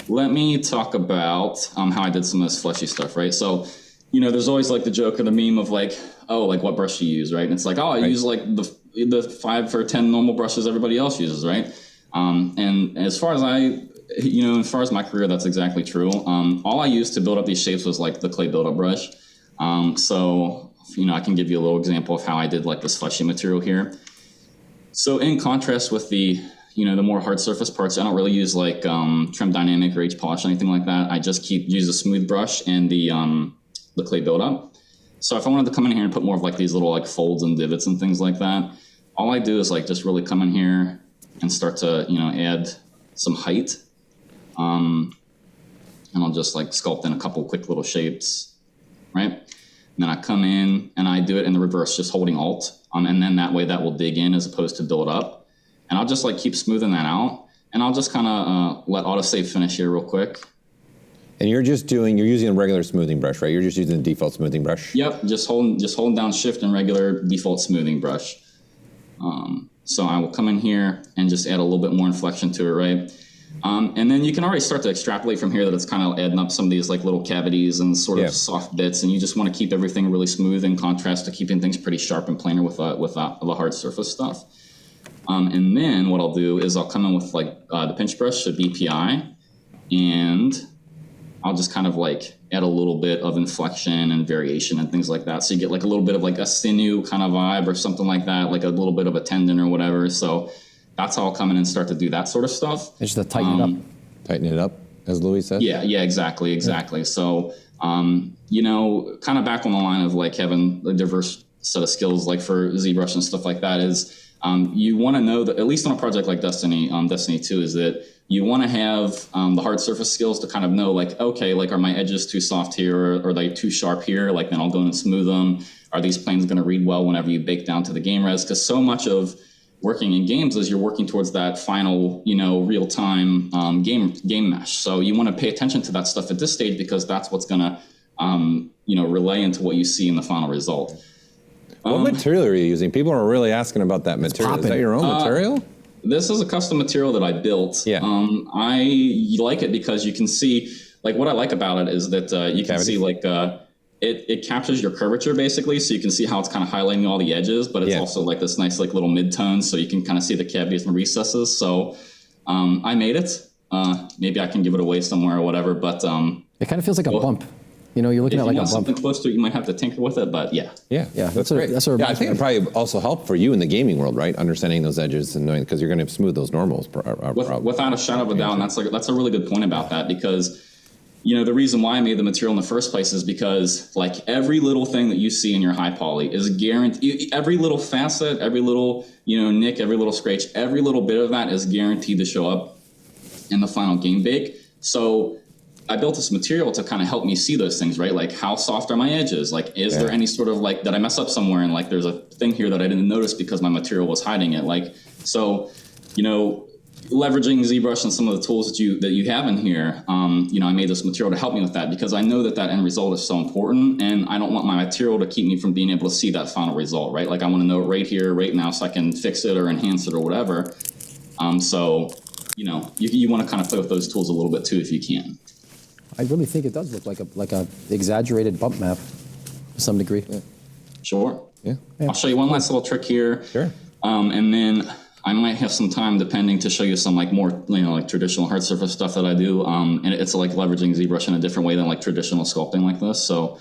let me talk about how I did some of this fleshy stuff, right? So, you know, there's always like the joke or the meme of like, oh, like what brush do you use, right? And it's like, oh, I use like the 5 or 10 normal brushes everybody else uses, right? And as far as as far as my career, that's exactly true. All I used to build up these shapes was like the clay buildup brush. So, you know, I can give you a little example of how I did like this fleshy material here. So in contrast with the more hard surface parts, I don't really use like trim dynamic or H polish or anything like that. I just use a smooth brush and the clay buildup. So if I wanted to come in here and put more of like these little like folds and divots and things like that, all I do is like just really come in here and start to, add some height. And I'll just like sculpt in a couple quick little shapes, right? And then I come in and I do it in the reverse, just holding Alt. And then that way that will dig in as opposed to build up. And I'll just like keep smoothing that out. And I'll just kind of let autosave finish here real quick. And you're using a regular smoothing brush, right? You're just using the default smoothing brush? Yep, just holding down Shift and regular default smoothing brush. So I will come in here and just add a little bit more inflection to it, right? And then you can already start to extrapolate from here that it's kind of adding up some of these like little cavities and sort of soft bits, and you just want to keep everything really smooth in contrast to keeping things pretty sharp and planar with the hard surface stuff. And then what I'll do is I'll come in with like the pinch brush, so BPI, and I'll just kind of like add a little bit of inflection and variation and things like that. So you get like a little bit of like a sinew kind of vibe or something like that, like a little bit of a tendon or whatever. So that's how I'll come in and start to do that sort of stuff. It's just to tighten it up. Tighten it up, as Louis said? Yeah, exactly. Yeah. So, kind of back on the line of like having a diverse set of skills, like for ZBrush and stuff like that, is you want to know that, at least on a project like Destiny 2, is that you want to have the hard surface skills to kind of know, like, okay, like, are my edges too soft here, or are they too sharp here? Like, then I'll go and smooth them. Are these planes going to read well whenever you bake down to the game res? Because so much of working in games is you're working towards that final, real-time game mesh. So you want to pay attention to that stuff at this stage, because that's what's going to, relay into what you see in the final result. What material are you using? People are really asking about that material. Is that your own material? This is a custom material that I built. Yeah. I like it because you can see, like, what I like about it is that you can see, like, it captures your curvature, basically, so you can see how it's kind of highlighting all the edges, but it's also like this nice, like, little mid-tone, so you can kind of see the cavities and recesses. So I made it. Maybe I can give it away somewhere or whatever, but it kind of feels like a bump. You're looking at like a bump. Something close to it, you might have to tinker with it, but yeah. Yeah, that's great. That's what I think it probably also helped for you in the gaming world, right? Understanding those edges and knowing, because you're going to smooth those normals. Without a shadow of a doubt, and that's a really good point about that, because the reason why I made the material in the first place is because, like, every little thing that you see in your high poly is guaranteed. Every little facet, every little nick, every little scratch, every little bit of that is guaranteed to show up in the final game bake. So I built this material to kind of help me see those things, right? Like, how soft are my edges? Like, is there any sort of, like, did I mess up somewhere? And, like, there's a thing here that I didn't notice because my material was hiding it. Like, so, leveraging ZBrush and some of the tools that you have in here, I made this material to help me with that, because I know that end result is so important, and I don't want my material to keep me from being able to see that final result, right? Like I want to know it right here, right now, so I can fix it or enhance it or whatever. You want to kind of play with those tools a little bit too if you can. I really think it does look like a exaggerated bump map to some degree. Yeah. Sure. Yeah. I'll show you one last little trick here. Sure. And then I might have some time, depending, to show you some like more, like traditional hard surface stuff that I do. And it's like leveraging ZBrush in a different way than like traditional sculpting like this. So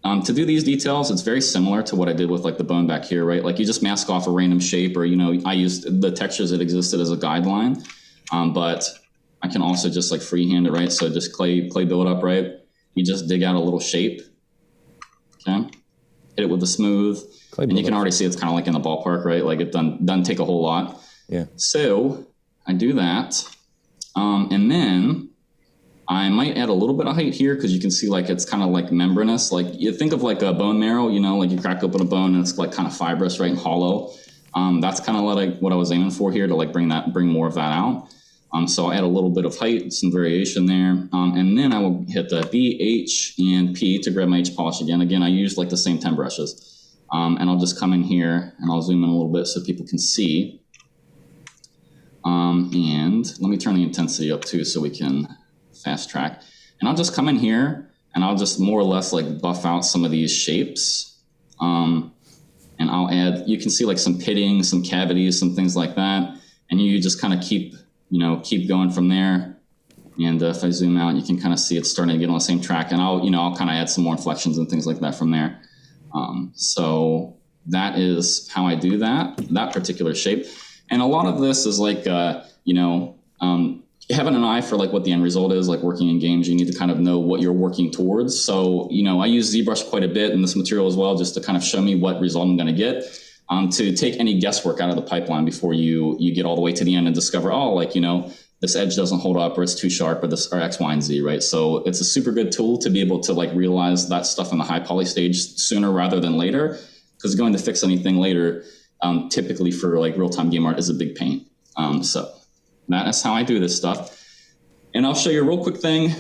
to do these details, it's very similar to what I did with like the bone back here, right? Like you just mask off a random shape, or, I used the textures that existed as a guideline. But I can also just like freehand it, right? So just clay build up, right? You just dig out a little shape, okay? Hit it with the smooth, and you can already see it's kind of like in the ballpark, right? Like it doesn't take a whole lot. Yeah. So I do that, and then I might add a little bit of height here, because you can see like it's kind of like membranous. Like you think of like a bone marrow, like you crack open a bone and it's like kind of fibrous, right, and hollow. That's kind of like what I was aiming for here, to like bring more of that out. So I'll add a little bit of height, some variation there, and then I will hit the B, H, and P to grab my H polish again. Again, I use like the same 10 brushes, and I'll just come in here and I'll zoom in a little bit so people can see. And let me turn the intensity up too, so we can fast track. And I'll just come in here and I'll just more or less like buff out some of these shapes. And I'll add, you can see like some pitting, some cavities, some things like that. And you just kind of keep going from there. And if I zoom out, you can kind of see it's starting to get on the same track. And I'll kind of add some more inflections and things like that from there. So that is how I do that particular shape. And a lot of this is like, having an eye for like what the end result is. Like working in games, you need to kind of know what you're working towards. So, I use ZBrush quite a bit in this material as well, just to kind of show me what result I'm going to get, to take any guesswork out of the pipeline before you get all the way to the end and discover, this edge doesn't hold up, or it's too sharp, or X, Y, and Z, right? So it's a super good tool to be able to like realize that stuff in the high poly stage sooner rather than later, because going to fix anything later, typically for like real-time game art, is a big pain. So that is how I do this stuff. And I'll show you a real quick thing.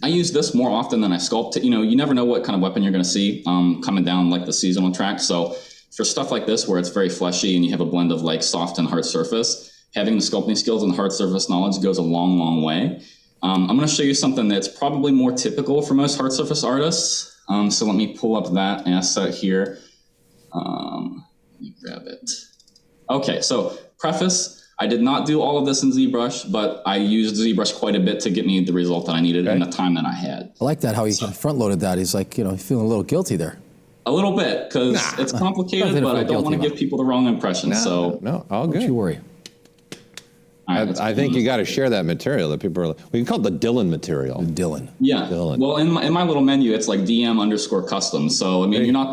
I use this more often than I sculpt. You never know what kind of weapon you're going to see coming down like the seasonal track. So for stuff like this, where it's very fleshy and you have a blend of like soft and hard surface, having the sculpting skills and the hard surface knowledge goes a long, long way. I'm going to show you something that's probably more typical for most hard surface artists. So let me pull up that asset here. Let me grab it. Okay, so preface. I did not do all of this in ZBrush, but I used ZBrush quite a bit to get me the result that I needed in the time that I had. I like that, how he front-loaded that. He's like, feeling a little guilty there. A little bit, because it's complicated, but I don't want to give people the wrong impression. No, all good. Don't you worry. I think you got to share that material that people are. We can call it the Dylan material. Dylan. Yeah. Dylan. Well, in my little menu, it's like DM_custom. So I mean, you're not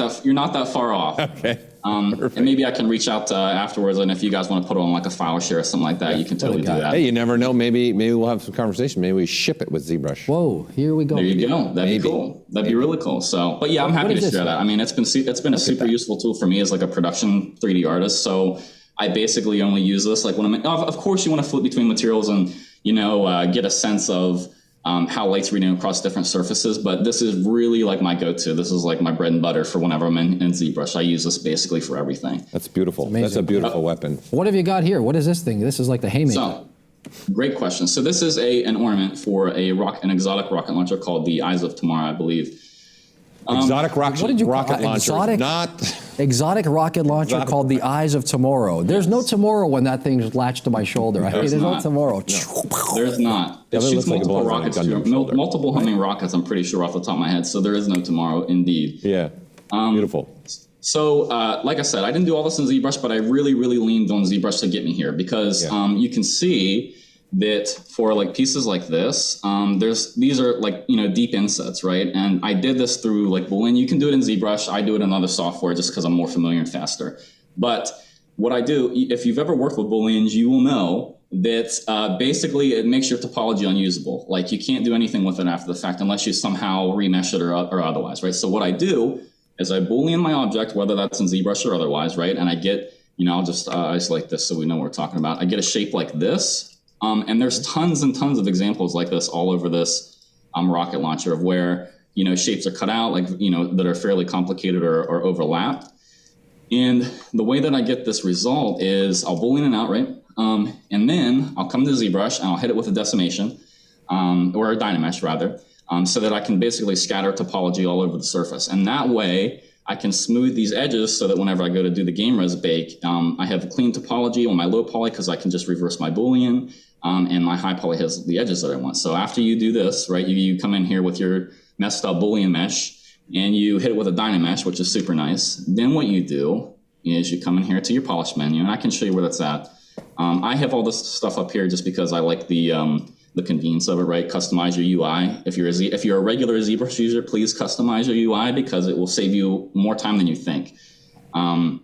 that far off. Okay. And maybe I can reach out afterwards, and if you guys want to put it on like a file share or something like that, you can totally do that. Hey, you never know. Maybe we'll have some conversation. Maybe we ship it with ZBrush. Whoa, here we go. There you go. That'd be cool. That'd be really cool. So, but yeah, I'm happy to share that. I mean, it's been a super useful tool for me as like a production 3D artist. So I basically only use this like when I'm. Of course, you want to flip between materials and get a sense of how light's reading across different surfaces, but this is really like my go-to. This is like my bread and butter for whenever I'm in ZBrush. I use this basically for everything. That's beautiful. That's a beautiful weapon. What have you got here? What is this thing? This is like the haymaker. So, great question. So this is an ornament for an exotic rocket launcher called the Eyes of Tomorrow, I believe. Exotic rocket launcher. Exotic rocket launcher called the Eyes of Tomorrow. There's no tomorrow when that thing's latched to my shoulder. There's no tomorrow. No, there's not. It shoots multiple rockets, multiple homing rockets, I'm pretty sure off the top of my head. So there is no tomorrow, indeed. Yeah. Beautiful. So, like I said, I didn't do all this in ZBrush, but I really, really leaned on ZBrush to get me here because you can see that for like pieces like this, these are like, deep insets, right? And I did this through like boolean. You can do it in ZBrush. I do it in other software just because I'm more familiar and faster. But what I do, if you've ever worked with booleans, you will know that basically it makes your topology unusable. Like you can't do anything with it after the fact unless you somehow remesh it or otherwise, right? So what I do is I boolean my object, whether that's in ZBrush or otherwise, right? And I get I'll just isolate this so we know what we're talking about. I get a shape like this. And there's tons and tons of examples like this all over this rocket launcher of where, shapes are cut out, like, that are fairly complicated or overlapped. And the way that I get this result is I'll boolean it out, right? And then I'll come to ZBrush and I'll hit it with a decimation, or a Dynamesh rather, so that I can basically scatter topology all over the surface. And that way I can smooth these edges so that whenever I go to do the game res bake, I have a clean topology on my low poly because I can just reverse my boolean, and my high poly has the edges that I want. So after you do this, right, you come in here with your messed up boolean mesh and you hit it with a Dynamesh, which is super nice. Then what you do is you come in here to your polish menu, and I can show you where that's at. I have all this stuff up here just because I like the convenience of it, right? Customize your UI. If you're a regular ZBrush user, please customize your UI because it will save you more time than you think. And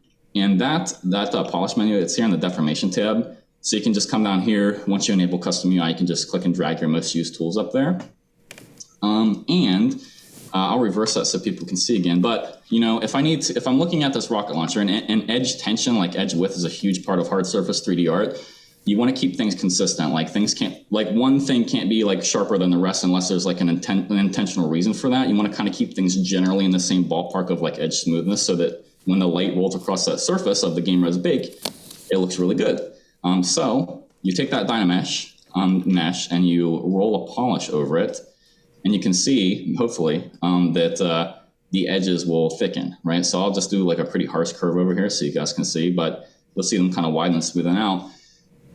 that polish menu, it's here in the deformation tab. So you can just come down here. Once you enable custom UI, you can just click and drag your most used tools up there. I'll reverse that so people can see again. But if I'm looking at this rocket launcher and edge tension, like edge width, is a huge part of hard surface 3D art. You want to keep things consistent. Like one thing can't be like sharper than the rest unless there's like an intentional reason for that. You want to kind of keep things generally in the same ballpark of like edge smoothness so that when the light rolls across that surface of the game res bake, it looks really good. So you take that Dynamesh mesh and you roll a polish over it, and you can see, hopefully, that the edges will thicken, right? So I'll just do like a pretty harsh curve over here so you guys can see, but you'll see them kind of widen and smoothen out.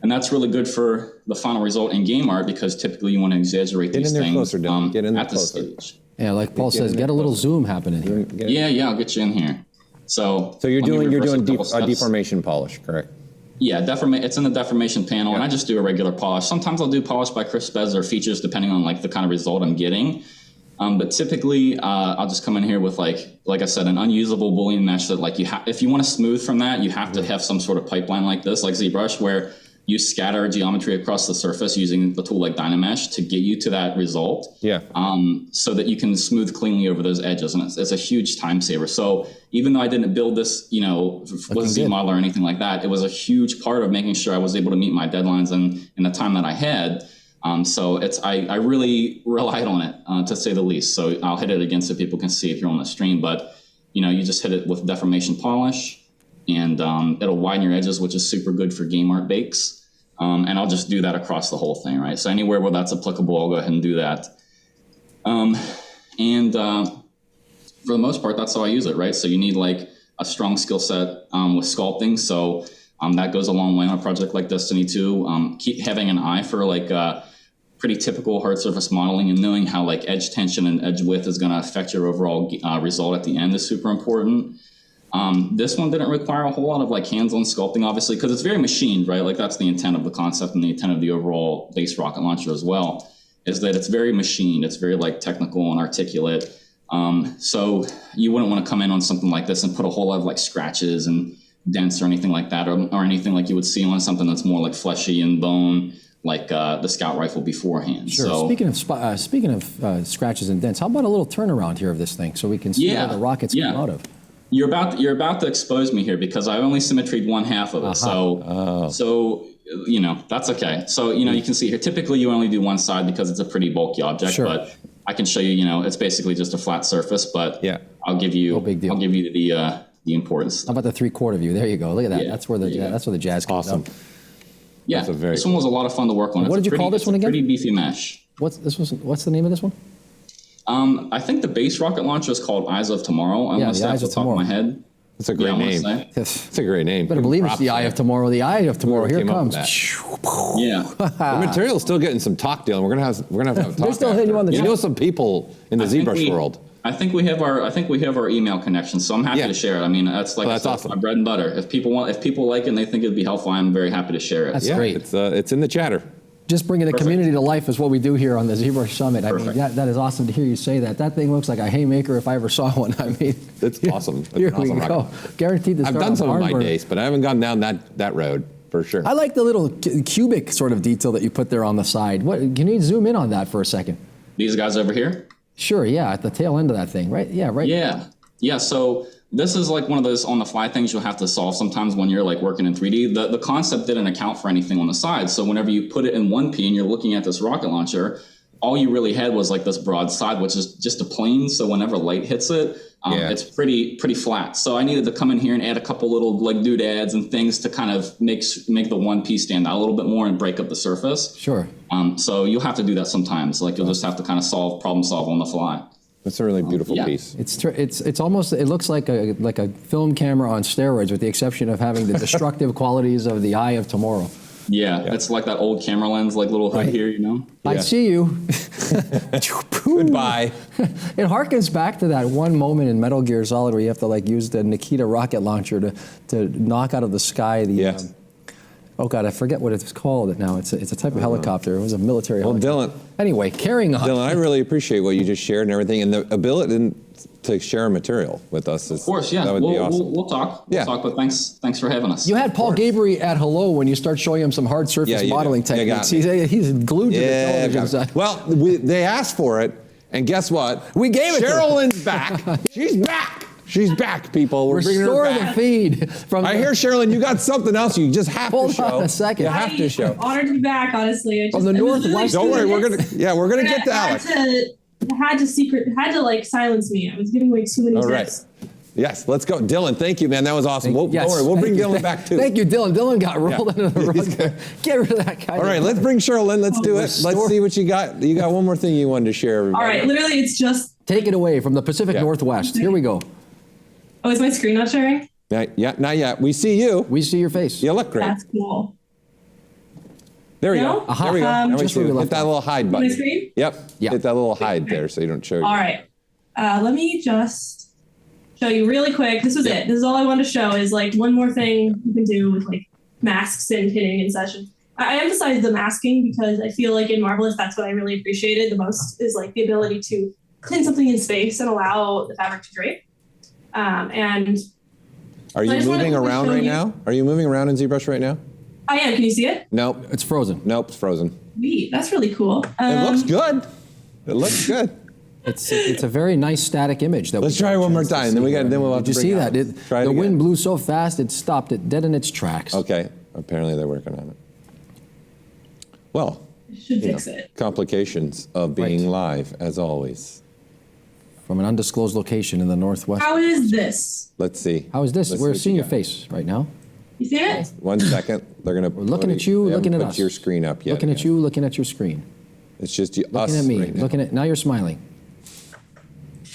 And that's really good for the final result in game art because typically you want to exaggerate these things at this stage. Yeah, like Paul says, get a little zoom happening here. Yeah, I'll get you in here. So you're doing a deformation polish, correct? Yeah, it's in the deformation panel, and I just do a regular polish. Sometimes I'll do polish by Crispez or features depending on like the kind of result I'm getting. But typically, I'll just come in here with like I said, an unusable Boolean mesh that like if you want to smooth from that, you have to have some sort of pipeline like this, like ZBrush, where you scatter geometry across the surface using the tool like Dynamesh to get you to that result. Yeah. So that you can smooth cleanly over those edges, and it's a huge time saver. So even though I didn't build this, with ZModel or anything like that, it was a huge part of making sure I was able to meet my deadlines in the time that I had. So I really relied on it to say the least. So I'll hit it again so people can see if you're on the stream. But you just hit it with deformation polish, and it'll widen your edges, which is super good for game art bakes. And I'll just do that across the whole thing, right? So anywhere where that's applicable, I'll go ahead and do that. For the most part, that's how I use it, right? So you need like a strong skill set with sculpting. So that goes a long way on a project like Destiny 2. Keep having an eye for like pretty typical hard surface modeling, and knowing how like edge tension and edge width is going to affect your overall result at the end is super important. This one didn't require a whole lot of like hands-on sculpting, obviously, because it's very machined, right? Like that's the intent of the concept and the intent of the overall base rocket launcher as well, is that it's very machined. It's very like technical and articulate. So you wouldn't want to come in on something like this and put a whole lot of like scratches and dents or anything like that, or anything like you would see on something that's more like fleshy and bone, like the Scout rifle beforehand. Sure. So, speaking of scratches and dents, how about a little turnaround here of this thing so we can see where the rockets come out of? You're about to expose me here because I only symmetried one half of it. So that's okay. So you can see here. Typically, you only do one side because it's a pretty bulky object. Sure. But I can show you. It's basically just a flat surface. But I'll give you. I'll give you the importance. How about the 3/4 view? There you go. Look at that. Yeah, that's where the jazz comes out. Yeah, this one was a lot of fun to work on. What did you call this one again? Pretty beefy mesh. What's the name of this one? I think the base rocket launcher is called Eyes of Tomorrow. I want to say off the top of my head. That's a great name. It's a great name. Better believe it's the Eye of Tomorrow. The Eye of Tomorrow. Here it comes. Yeah. The material's still getting some talk, Dylan. We're gonna have to talk. They're still hitting you on the. You know some people in the ZBrush world. I think we have our email connection, so I'm happy to share it. I mean, that's like that's awesome. My bread and butter. If people like it and they think it'd be helpful, I'm very happy to share it. That's great. It's in the chatter. Just bringing the community to life is what we do here on the ZBrush Summit. I mean, that is awesome to hear you say that. That thing looks like a haymaker if I ever saw one. I mean, it's awesome. Here we go. Guaranteed to start. I've done some of my days, but I haven't gone down that road for sure. I like the little cubic sort of detail that you put there on the side. Can you zoom in on that for a second? These guys over here? Sure, yeah, at the tail end of that thing, right? Yeah, right. Yeah. So This is like one of those on the fly things you'll have to solve sometimes when you're like working in 3D. The concept didn't account for anything on the side. So whenever you put it in 1P and you're looking at this rocket launcher, all you really had was like this broad side, which is just a plane. So whenever light hits it, it's pretty flat. So I needed to come in here and add a couple little like doodads and things to kind of make the 1P stand out a little bit more and break up the surface. Sure. So you'll have to do that sometimes. Like you'll just have to kind of problem solve on the fly. That's a really beautiful piece. It's almost, it looks like a film camera on steroids, with the exception of having the destructive qualities of the Eye of Tomorrow. Yeah, it's like that old camera lens, like little hood here, you know? I see you. Goodbye. It harkens back to that one moment in Metal Gear Solid where you have to like use the Nikita rocket launcher to knock out of the sky the oh God, I forget what it's called now. It's a type of helicopter. It was a military helicopter. Dylan. Anyway, carrying on. Dylan, I really appreciate what you just shared and everything, and the ability to share material with us. Of course, yeah. That would be awesome. We'll talk. We'll talk, but thanks for having us. You had Paul Gabry at Hello when you start showing him some hard surface modeling techniques. He's glued to the television side. Well, they asked for it, and guess what? We gave it to her. Sherilyn's back. She's back. She's back, people. We're bringing her back. The feed. I hear, Sherilyn, you got something else you just have to show. Hold on a second. You have to show. I'm honored to be back, honestly. From the Northwest. Don't worry, we're gonna get to Alex. Had to like silence me. I was giving away too many tips. Yes, let's go. Dylan, thank you, man. That was awesome. Don't worry, we'll bring Dylan back too. Thank you, Dylan. Dylan got rolled under the rug. Get rid of that guy. All right, let's bring Sherilyn. Let's do it. Let's see what you got. You got one more thing you wanted to share, everybody. All right, literally, it's just... Take it away from the Pacific Northwest. Here we go. Oh, is my screen not sharing? Not yet. We see you. We see your face. You look great. That's cool. There we go. There we go. Now just where we hit left that little hide button. My screen? Yep. Hit that little hide there so you don't show. All right. Let me just show you really quick. This was it. This is all I wanted to show is like one more thing you can do with like masks and pinning in session. I emphasize the masking because I feel like in Marvelous, that's what I really appreciated the most is like the ability to pin something in space and allow the fabric to drape. And are you moving around right now? Are you moving around in ZBrush right now? I am. Can you see it? Nope. It's frozen. Nope, it's frozen. Sweet. That's really cool. It looks good. It looks good. It's a very nice static image. Let's try it one more time. Then we'll have to Did you see that? The wind blew so fast it stopped it dead in its tracks. Okay. Apparently they're working on it. Well, should fix it. Complications of being live, as always. From an undisclosed location in the Northwest. How is this? Let's see. How is this? We're seeing your face right now. You see it? 1 second. We're looking at you, looking at us. Put your screen up yet. Looking at you, looking at your screen. It's just us. Looking at me, right now. looking at. Now you're smiling.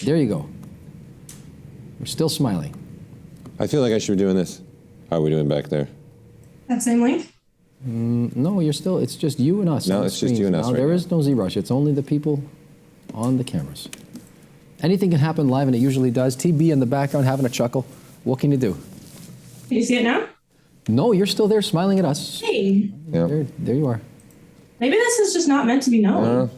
There you go. We're still smiling. I feel like I should be doing this. How are we doing back there? That same link? No, you're still. It's just you and us. No, on it's the just you and us now. right There now. is no ZBrush. It's only the people on the cameras. Anything can happen live, and it usually does. TB in the background having a chuckle. What can you do? Can you see it now? No, you're still there smiling at us. Hey. Yeah. There you are. Maybe this is just not meant to be known.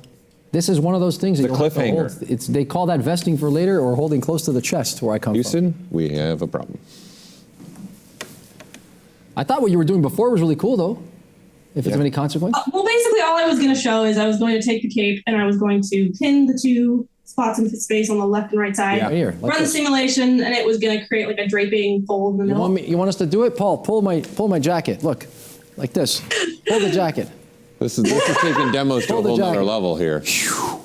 This is one of those things. The that you'll have to cliffhanger. hold. They call that vesting for later or holding close to the chest where I come from. Houston, we have a problem. I thought what you were doing before was really cool, though. If it's of any consequence. Well, basically, all I was going to show is I was going to take the cape and I was going to pin the two spots in space on the left and right side. Yeah, here. Like run the simulation, and it was going to create like a draping fold in the middle. You want us to do it, Paul? Pull my jacket. Look, like this. Pull the jacket. This is taking demos to a whole nother level here.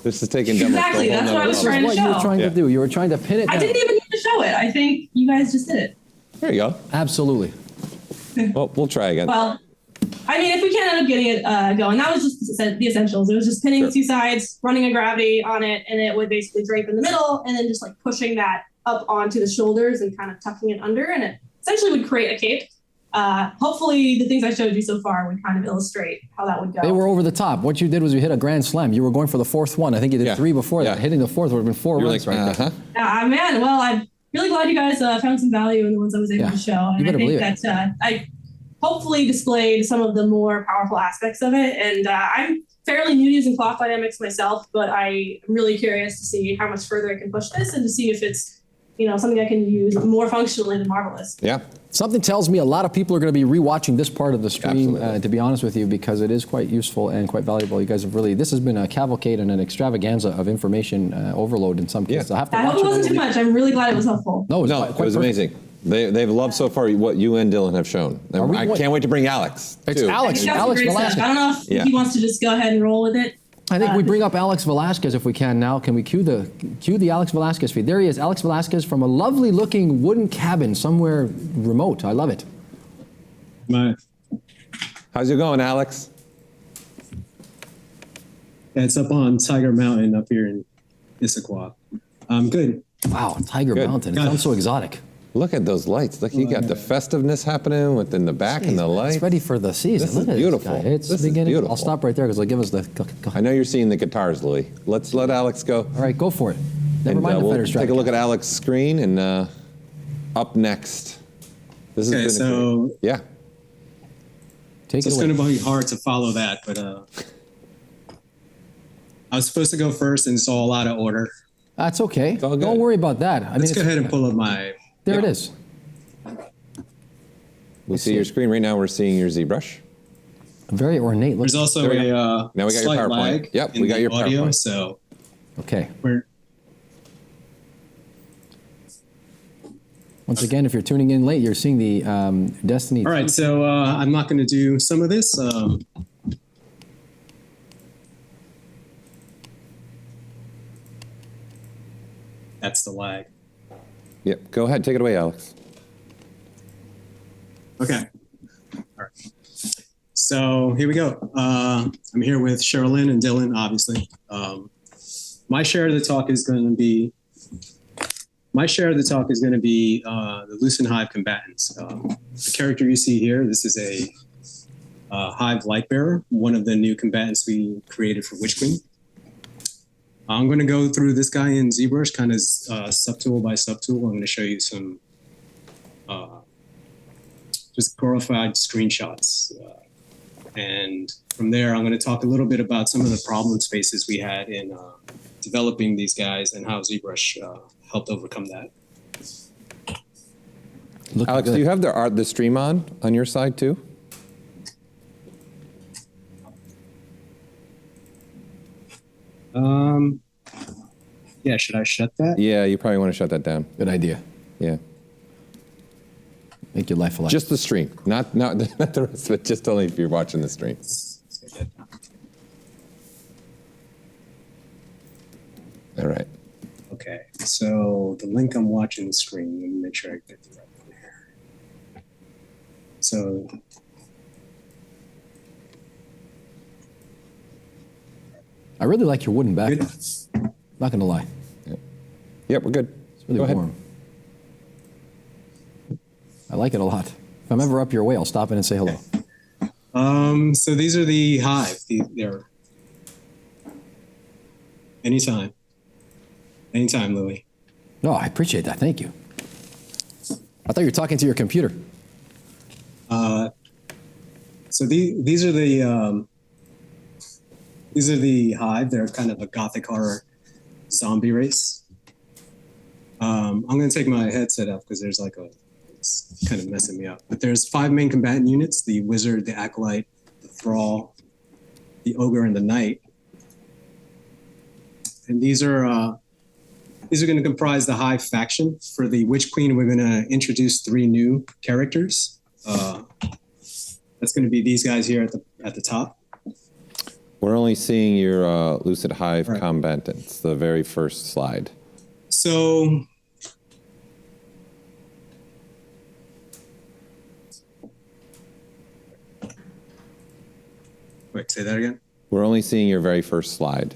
This is taking demos Exactly, to a whole that's what I nother was level. trying to What you were show. trying to do. You were trying to pin it down. I didn't even need to show it. I think you guys just did it. There you go. Absolutely. Well, we'll try again. Well, I mean, if we can end up getting it going, that was just the essentials. It was just pinning the two sides, running a gravity on it, and it would basically drape in the middle, and then just like pushing that up onto the shoulders and kind of tucking it under, and it essentially would create a cape. Hopefully the things I showed you so far would kind of illustrate how that would go. They were over the top. What you did was you hit a grand slam. You were going for the fourth one. I think you did 3 before that. Hitting the fourth would have been 4 runs right there. Man, well, I'm really glad you guys found some value in the ones I was able to show. And You better I think believe that I hopefully displayed some of the more powerful aspects of it. And I'm fairly new to using cloth dynamics myself, but I'm really curious to see how much further I can push this and to see if it's something I can use more functionally than Marvelous. Yeah. Something tells me a lot of people are going to be rewatching this part of the stream, Absolutely. to be honest with you, because it is quite useful and quite valuable. You guys have really, this has been a cavalcade and an extravaganza of information overload in some cases. Yeah. I'll have to I watch hope it wasn't too much. I'm really glad it was helpful. No, No, quite it was perfect. amazing. They've loved so far what you and Dylan have shown. Are we I going- can't wait to bring Alex. It's too. Alex. He's got some Alex great stuff. Velasquez. I don't know if Yeah. he wants to just go ahead and roll with it. I think we bring up Alex Velasquez if we can now. Can we cue the Alex Velasquez feed? There he is, Alex Velasquez from a lovely looking wooden cabin somewhere remote. I love it. How's it going, Alex? Yeah, it's up on Tiger Mountain up here in Issaquah. Good. Wow, Tiger Good. Mountain. It Got it. sounds so exotic. Look at those lights. Look, you got the festiveness happening within the back and the lights. It's ready for the season. This Look is at beautiful. This guy. It's This is beginning. beautiful. I'll stop right there because it'll give us the. I know you're seeing the guitars, Louis. Let's let Alex go. All right, go for it. Never mind the we'll Fender take a look Stratocaster. at Alex's screen and up next. This Okay, has been so yeah. Take it it's away. going to be hard to follow that, but I was supposed to go first and saw a lot of order. That's okay. all good. Don't worry about that. I mean, Let's go it's- ahead and pull up my. there it is. We see your screen right now. We're seeing your ZBrush. Very ornate. There's also There we a Now we got your slight PowerPoint. lag Yep, in we got the your audio, PowerPoint. so Okay. we're Once again, if you're tuning in late, you're seeing the Destiny. all right. So I'm not going to do some of this. That's the lag. Yep. Go ahead. Take it away, Alex. Okay. All right. So here we go. I'm here with Sherilyn and Dylan, obviously. My share of the talk is going to be the Lucent Hive combatants. The character you see here, this is a Hive Lightbearer, one of the new combatants we created for Witch Queen. I'm going to go through this guy in ZBrush, kind of subtool by subtool. I'm going to show you some just glorified screenshots. And from there, I'm going to talk a little bit about some of the problem spaces we had in developing these guys and how ZBrush helped overcome that. Looking Alex, good. do you have the stream on your side too? Yeah, should I shut that? Yeah, you probably want to shut that down. Good idea. Yeah. Make your life a lot. Just the stream, not the rest of it. Just only if you're watching the stream. Let's get that down. All right. Okay, so the link I'm watching the screen, let me make sure I get the right one here. So I really like your wooden good. background. Not gonna lie. Yep, we're good. It's really Go ahead. warm. I like it a lot. If I'm ever up your way, I'll stop in and say hello. So these are the Hive. They're anytime, Louis. No, I appreciate that. Thank you. I thought you were talking to your computer. So these are the Hive. They're kind of a gothic horror zombie race. I'm going to take my headset off because it's kind of messing me up. But there's 5 main combatant units: the Wizard, the Acolyte, the Thrall, the Ogre, and the Knight. And these are going to comprise the Hive faction. For the Witch Queen, we're going to introduce 3 new characters. That's going to be these guys here at the top. We're only seeing your Lucent Hive Right. combatants, the very first slide. So wait, say that again. We're only seeing your very first slide.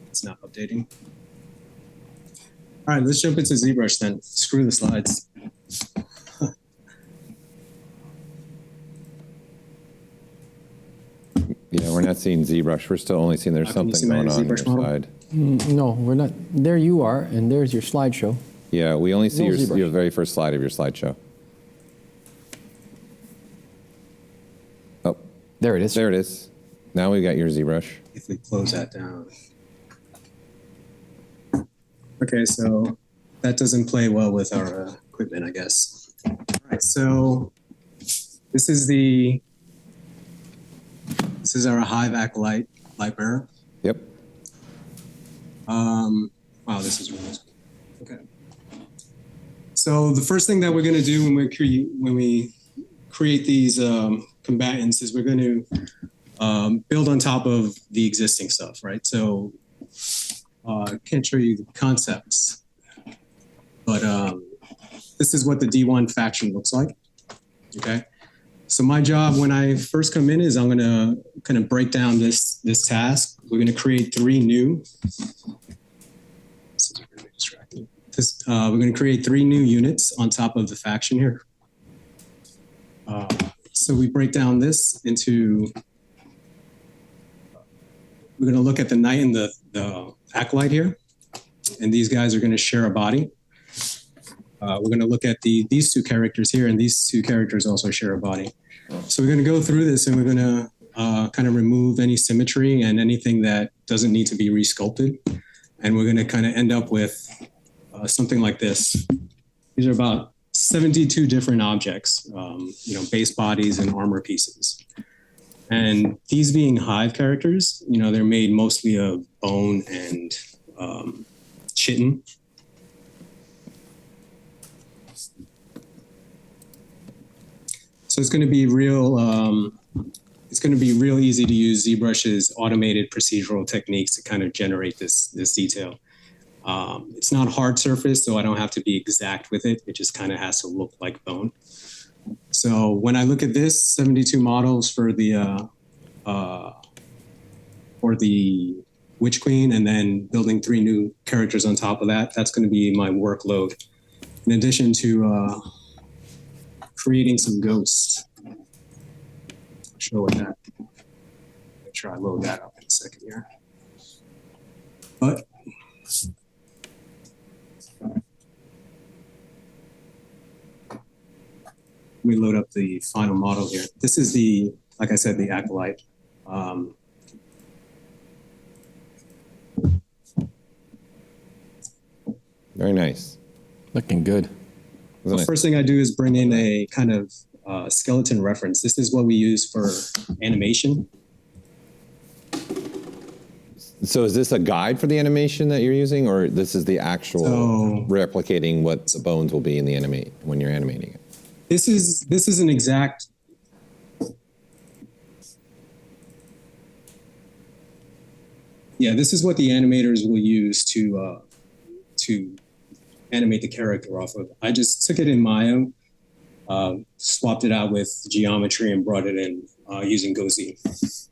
It's not updating. All right, let's jump into ZBrush then. Screw the slides. Yeah, we're not seeing ZBrush. We're still only seeing there's Can you something see my going on your ZBrush model? side. No, we're not. There you are, and there's your slideshow. Yeah, we only see No your ZBrush. very first slide of your slideshow. Oh, There it is. there it is. Now we got your ZBrush. If we close that down. Okay, so that doesn't play well with our equipment, I guess. All right, so this is our Hive Acolyte light bearer. Yep. Wow, this is really okay. So the first thing that we're going to do when we create these combatants is we're going to build on top of the existing stuff, right? So I can't show you the concepts, but this is what the D1 faction looks like. Okay. So my job when I first come in is I'm going to kind of break down this task. We're going to create 3 new. This is really distracting. We're going to create 3 new units on top of the faction here. So we break down this into. We're going to look at the knight and the acolyte here, and these guys are going to share a body. We're going to look at these 2 characters here, and these 2 characters also share a body. So we're going to go through this, and we're going to kind of remove any symmetry and anything that doesn't need to be resculpted, and we're going to kind of end up with something like this. These are about 72 different objects, base bodies and armor pieces. And these being Hive characters, they're made mostly of bone and chitin. So it's going to be real. It's going to be real easy to use ZBrush's automated procedural techniques to kind of generate this detail. It's not hard surface, so I don't have to be exact with it. It just kind of has to look like bone. So when I look at this, 72 models for the Witch Queen, and then building 3 new characters on top of that, that's going to be my workload. In addition to creating some ghosts. I'll show what that. Make sure I load that up in a second here. But let me load up the final model here. This is like I said, the acolyte. Very nice. Looking good. The first thing I do is bring in a kind of skeleton reference. This is what we use for animation. So is this a guide for the animation that you're using, or this is the actual replicating what the bones will be in the when you're animating it? This is an exact. Yeah, this is what the animators will use to animate the character off of. I just took it in Maya, swapped it out with geometry, and brought it in using GoZ.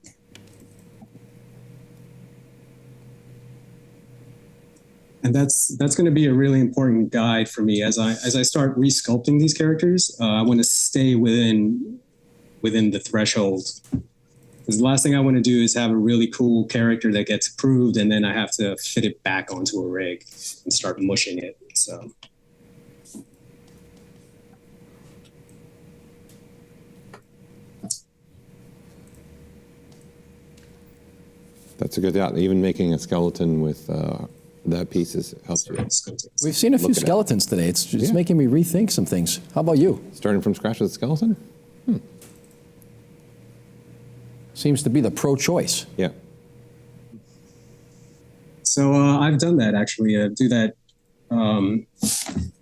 And that's going to be a really important guide for me as I start resculpting these characters. I want to stay within the threshold. Because the last thing I want to do is have a really cool character that gets approved, and then I have to fit it back onto a rig and start mushing it. So. That's a good thought. Even making a skeleton with that piece helps you. We've seen a few skeletons today. It's just making me rethink some things. How about you? Starting from scratch with a skeleton? Seems to be the pro choice. Yeah. So I've done that actually. Do that.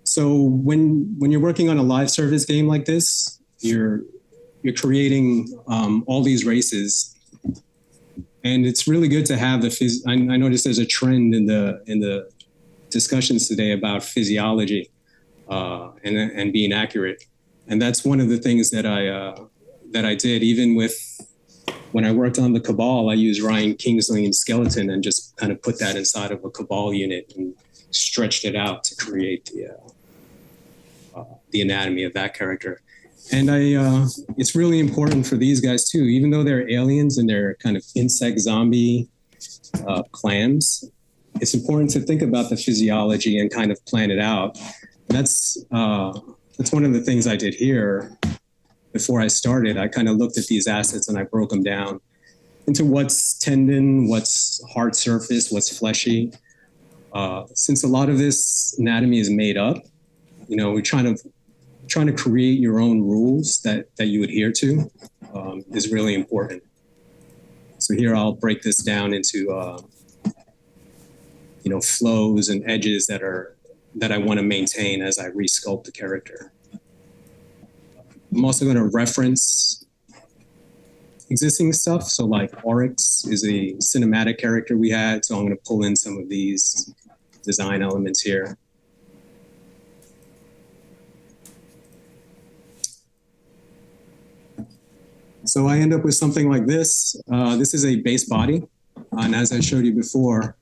So when you're working on a live service game like this, you're creating all these races. And it's really good to have I noticed there's a trend in the discussions today about physiology and being accurate, and that's one of the things that I did. Even when I worked on the Cabal, I used Ryan Kingsland's skeleton and just kind of put that inside of a Cabal unit and stretched it out to create the anatomy of that character. And it's really important for these guys too, even though they're aliens and they're kind of insect zombie clans. It's important to think about the physiology and kind of plan it out. That's one of the things I did here before I started. I kind of looked at these assets and I broke them down. into what's tendon, what's hard surface, what's fleshy. Since a lot of this anatomy is made up, we're trying to create your own rules that you adhere to is really important. So here I'll break this down into flows and edges that I want to maintain as I resculpt the character. I'm also going to reference existing stuff. So like Oryx is a cinematic character we had, so I'm going to pull in some of these design elements here. So I end up with something like this. This is a base body. And as I showed you before,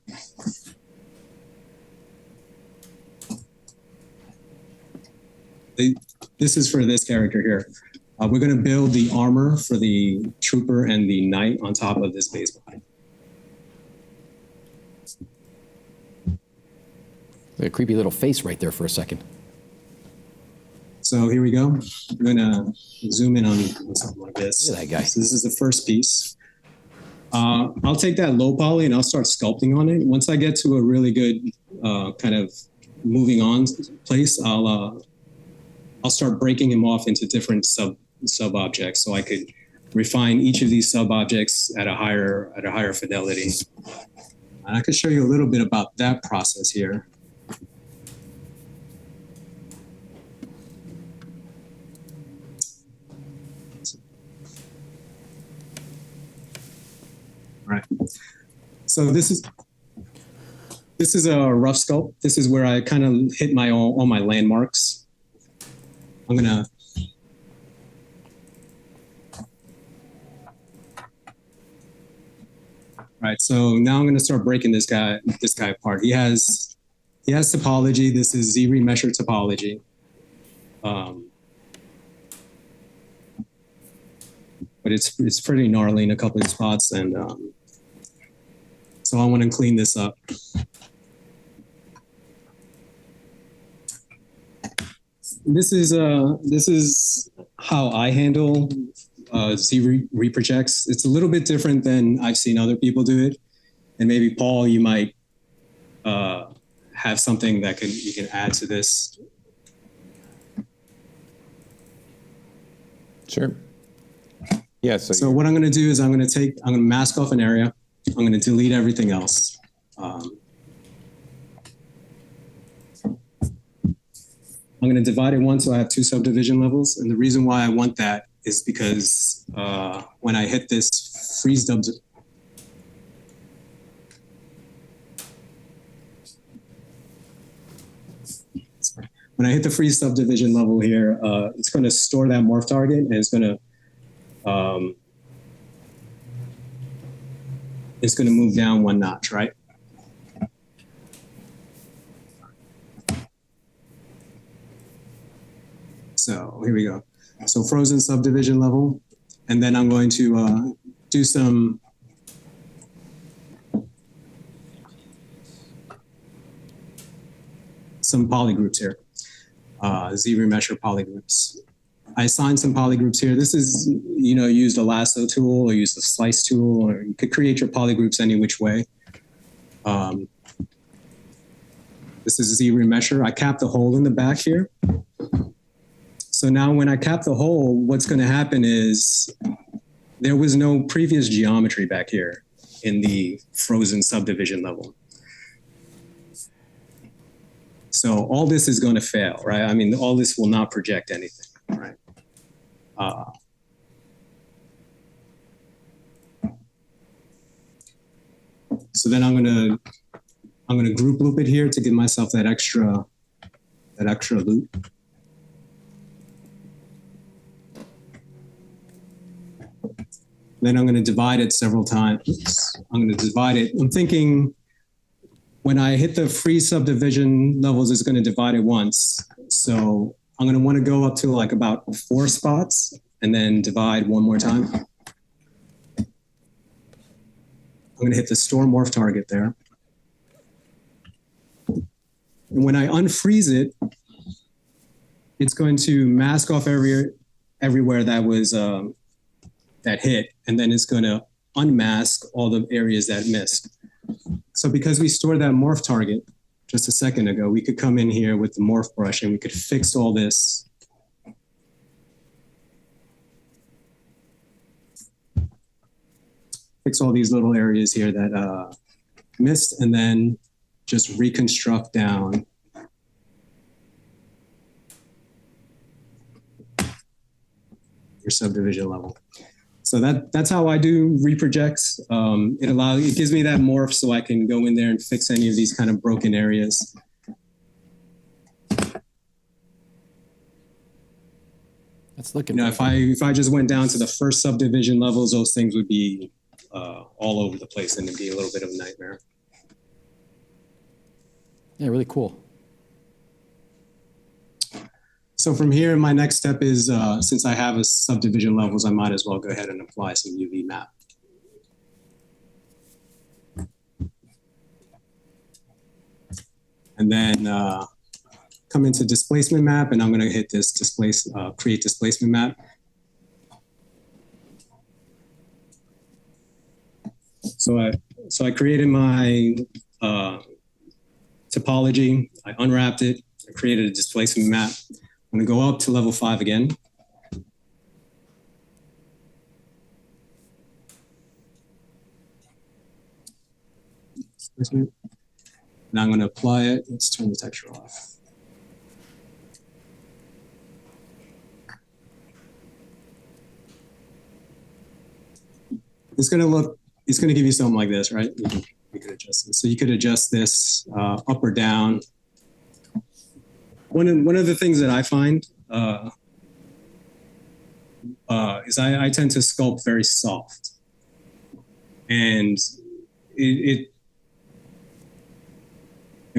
this is for this character here. We're going to build the armor for the trooper and the knight on top of this base body. A creepy little face right there for a second. So here we go. We're going to zoom in on something like this. Look at that guy. So this is the first piece. I'll take that low poly and I'll start sculpting on it. Once I get to a really good kind of moving on place, I'll start breaking him off into different sub objects, so I could refine each of these sub objects at a higher fidelity. And I could show you a little bit about that process here. All right. So this is a rough sculpt. This is where I kind of hit all my landmarks. I'm gonna right. So now I'm gonna start breaking this guy apart. He has topology. This is ZBrush topology. But it's pretty gnarly in a couple of spots, and so I want to clean this up. This is how I handle Z reprojects. It's a little bit different than I've seen other people do it, and maybe Paul, you might have something that you can add to this. Sure. Yeah. So what I'm going to do is I'm going to mask off an area. I'm going to delete everything else. I'm going to divide it once so I have two subdivision levels. And the reason why I want that is because when I hit this freeze when I hit the freeze subdivision level here, it's going to store that morph target, and it's going to move down one notch, right? So here we go. So frozen subdivision level, and then I'm going to do some polygroups here. ZBrush polygroups. I assigned some polygroups here. This is, use the lasso tool or use the slice tool, or you could create your polygroups any which way. This is a ZBrush. I capped the hole in the back here. So now when I cap the hole, what's going to happen is there was no previous geometry back here in the frozen subdivision level. So all this is going to fail, right? I mean, all this will not project anything, right? So then I'm going to group loop it here to give myself that extra loop. Then I'm going to divide it several times. Oops. I'm going to divide it. I'm thinking when I hit the free subdivision levels, it's going to divide it once. So I'm going to want to go up to like about 4 spots and then divide one more time. I'm going to hit the store morph target there. And when I unfreeze it, it's going to mask off everywhere that was that hit, and then it's going to unmask all the areas that missed. So because we stored that morph target just a second ago, we could come in here with the morph brush and we could fix all this. Fix all these little areas here that missed, and then just reconstruct down your subdivision level. So that's how I do reprojects. It gives me that morph so I can go in there and fix any of these kind of broken areas. That's looking. If I just went down to the first subdivision levels, those things would be all over the place, and it'd be a little bit of a nightmare. Yeah, really cool. So from here, my next step is, since I have a subdivision levels, I might as well go ahead and apply some UV map. And then come into displacement map, and I'm going to hit this create displacement map. So I created my topology. I unwrapped it. I created a displacement map. I'm going to go up to level 5 again. Now I'm going to apply it. Let's turn the texture off. It's going to give you something like this, right? You could adjust this. So you could adjust this up or down. One of the things that I find is I tend to sculpt very soft, and and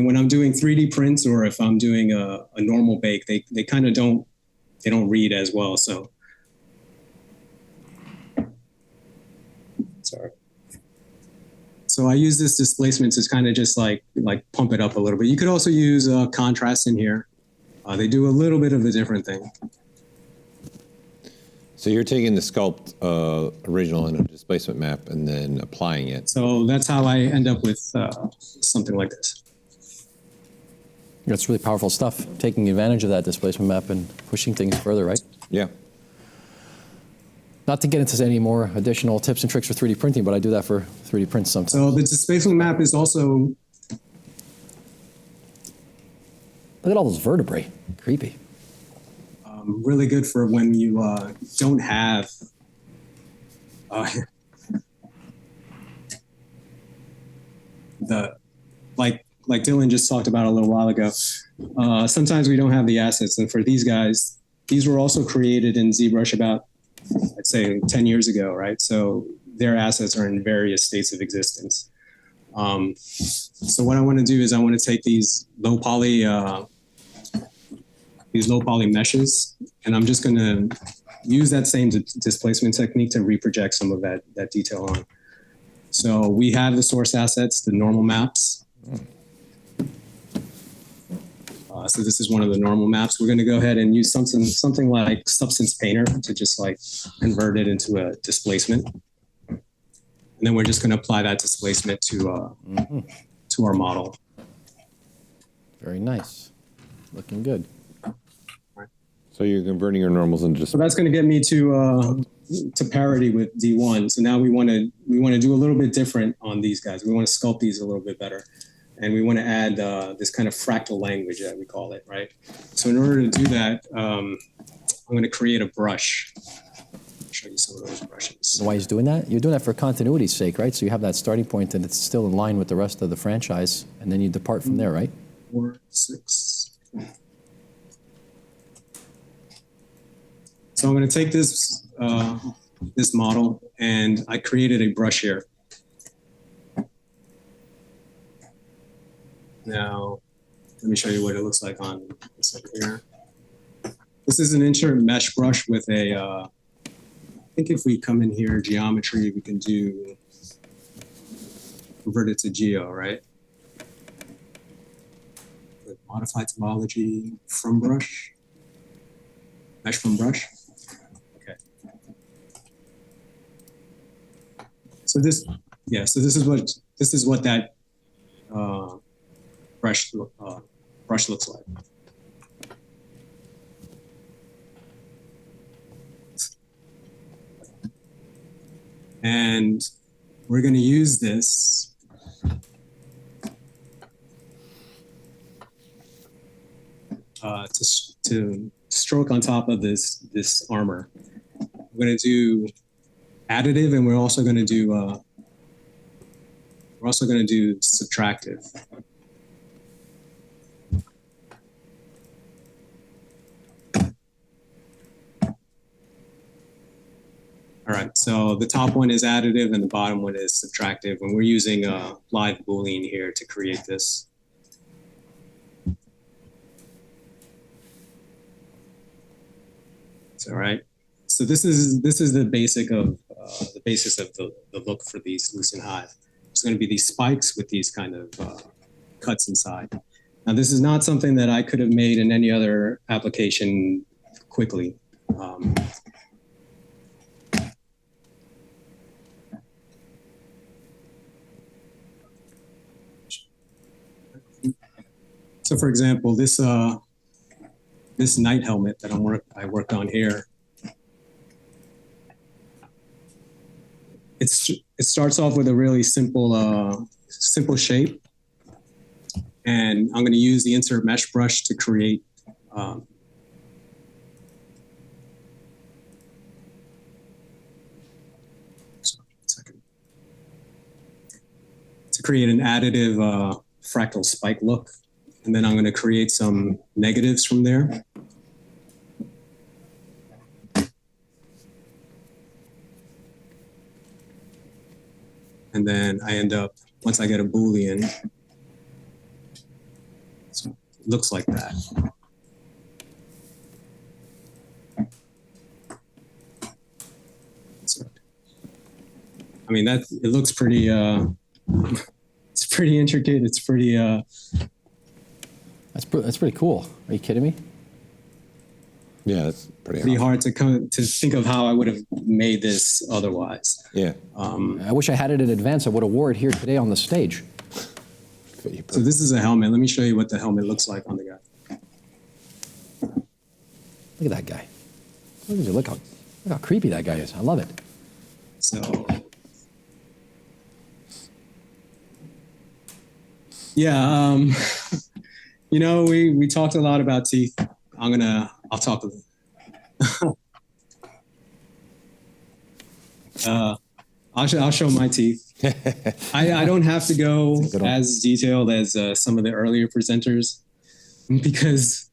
when I'm doing 3D prints, or if I'm doing a normal bake, they kind of don't read as well. So sorry. So I use this displacement to kind of just like pump it up a little bit. You could also use contrast in here. They do a little bit of a different thing. So you're taking the sculpt original in a displacement map and then applying it. So that's how I end up with something like this. That's really powerful stuff, taking advantage of that displacement map and pushing things further, right? Yeah. Not to get into any more additional tips and tricks for 3D printing, but I do that for 3D prints sometimes. So the displacement map is also... Look at all those vertebrae. Creepy. Really good for when you don't have like Dylan just talked about a little while ago. Sometimes we don't have the assets, and for these guys, these were also created in ZBrush about, I'd say, 10 years ago, right? So their assets are in various states of existence. So what I want to do is I want to take these low poly meshes, and I'm just going to use that same displacement technique to reproject some of that detail on. So we have the source assets, the normal maps. So this is one of the normal maps. We're going to go ahead and use something like Substance Painter to just like convert it into a displacement. And then we're just going to apply that displacement to our model. Very nice. Looking good. So you're converting your normals into So that's going to get me to parity with D1. So now we want to do a little bit different on these guys. We want to sculpt these a little bit better. And we want to add this kind of fractal language that we call it, right? So in order to do that, I'm going to create a brush. I'll show you some of those brushes. Why he's doing that? You're doing that for continuity's sake, right? So you have that starting point and it's still in line with the rest of the franchise, and then you depart from there, right? 4, 6. So I'm going to take this this model, and I created a brush here. Now, let me show you what it looks like on this over here. This is an insert mesh brush with a, I think if we come in here, geometry, we can do, convert it to geo, right? Modify topology from brush, mesh from brush. Okay. So this is what that brush looks like. And we're going to use this to stroke on top of this armor. We're going to do additive, and we're also going to do subtractive. All right, so the top one is additive and the bottom one is subtractive, and we're using a live boolean here to create this. All right. So this is the basis of the look for these Lucent Hive. It's going to be these spikes with these kind of cuts inside. Now, this is not something that I could have made in any other application quickly. So, for example, this night helmet that I worked on here. It starts off with a really simple shape, and I'm going to use the insert mesh brush to create an additive fractal spike look, and then I'm going to create some negatives from there. And then I end up, once I get a boolean, so it looks like that. So, I mean, it looks pretty, it's pretty intricate. It's pretty, That's pretty cool. Are you kidding me? Yeah, that's pretty hard to think of how I would have made this otherwise. Yeah. I wish I had it in advance. I would have wore it here today on the stage. So this is a helmet. Let me show you what the helmet looks like on the guy. Look at that guy. Look how creepy that guy is. I love it. So, yeah, you know, we talked a lot about teeth. I'll talk a little. I'll show my teeth. I don't have to go as detailed as some of the earlier presenters because.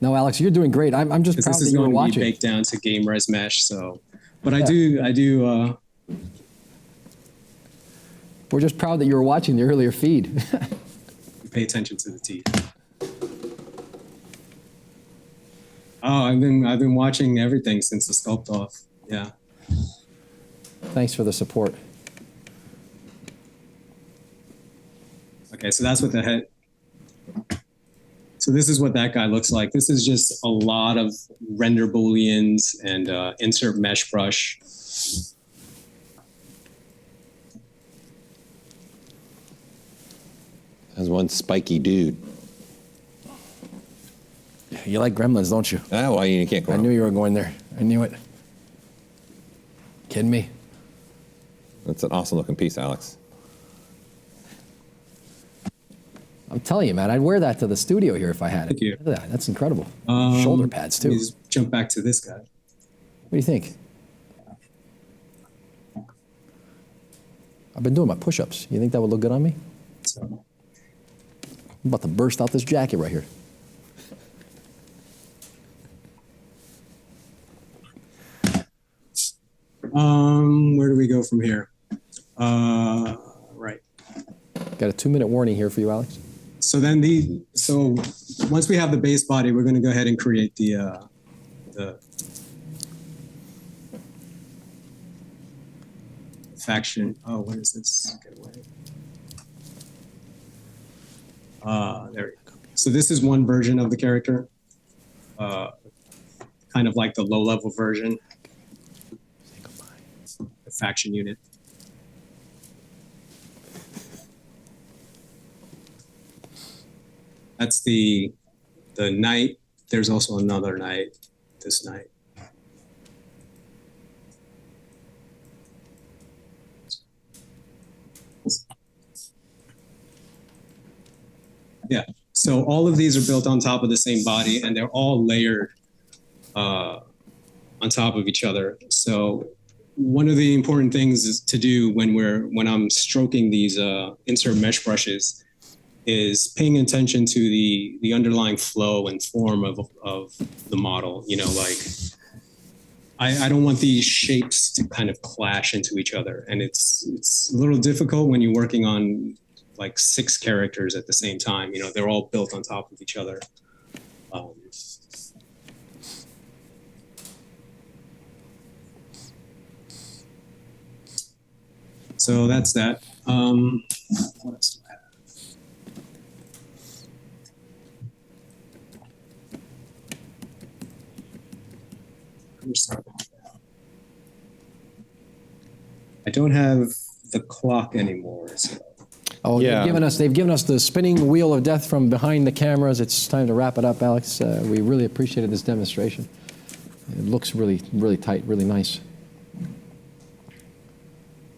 No, Alex, you're doing great. I'm just proud that you were watching. This is going to be baked down to game res mesh. So, but yeah. I do. We're just proud that you were watching the earlier feed. Pay attention to the teeth. Oh, I've been watching everything since the sculpt off. Yeah. Thanks for the support. Okay, so that's what the head. So this is what that guy looks like. This is just a lot of render booleans and insert mesh brush. As one spiky dude. You like gremlins, don't you? Oh, well, you can't go wrong. I knew you were going there. I knew it. Kidding me? That's an awesome looking piece, Alex. I'm telling you, man, I'd wear that to the studio here if I had it. Thank you. Look at that. That's incredible. Shoulder pads, too. Let me just jump back to this guy. What do you think? I've been doing my push-ups. You think that would look good on me? So, I'm about to burst out this jacket right here. where do we go from here? Right. Got a 2-minute warning here for you, Alex. So then once we have the base body, we're going to go ahead and create the faction. Oh, what is this? Get away. There we go. So this is one version of the character, kind of like the low-level version. The faction unit. That's the knight. There's also another knight, this knight. Yeah, so all of these are built on top of the same body, and they're all layered on top of each other. So one of the important things is to do when I'm stroking these insert mesh brushes is paying attention to the underlying flow and form of the model. You know, like I don't want these shapes to kind of clash into each other, and it's a little difficult when you're working on like 6 characters at the same time. You know, they're all built on top of each other. So that's that. What else do I have? I don't have the clock anymore. So. Oh, Yeah. they've given us the spinning wheel of death from behind the cameras. It's time to wrap it up, Alex. We really appreciated this demonstration. It looks really, really tight, really nice.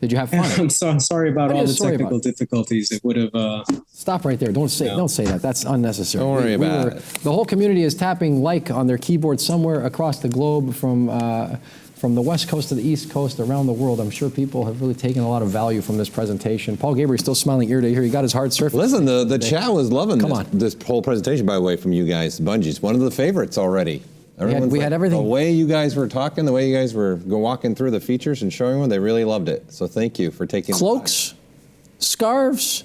Did you have fun? I'm sorry about all the technical about? difficulties. It would have. Stop right there. Don't say that. That's unnecessary. Don't worry about it. The whole community is tapping like on their keyboard somewhere across the globe from the West Coast to the East Coast, around the world. I'm sure people have really taken a lot of value from this presentation. Paul Gabriel still smiling ear to ear. He got his hard surface. Listen, the chat was loving Come on. this whole presentation, by the way, from you guys. Bungie's one of the favorites already. We had everything. The way you guys were talking, the way you guys were walking through the features and showing them, they really loved it. So thank you for taking Cloaks, scarves,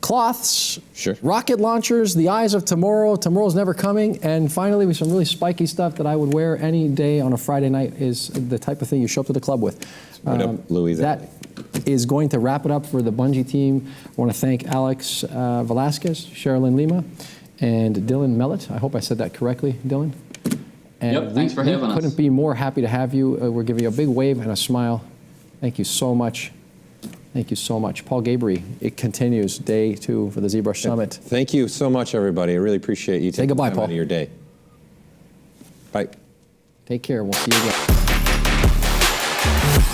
cloths, Sure. rocket launchers, the eyes of tomorrow, tomorrow's never coming, and finally with some really spiky stuff that I would wear any day on a Friday night is the type of thing you show up to the club with. Right up Louis' That is going to wrap it up for the Bungie team. I want to thank Alex Velasquez, Sherilyn Lima, and Dylan Mellett. I hope I said that correctly, Dylan. And Yep, thanks for having us. Couldn't be more happy to have you. We're giving you a big wave and a smile. Thank you so much. Thank you so much. Paul Gabriel, it continues day 2 for the ZBrush Summit. Thank you so much, everybody. I really appreciate you taking goodbye, time Paul. out of your day. Bye. Take care. We'll see you again.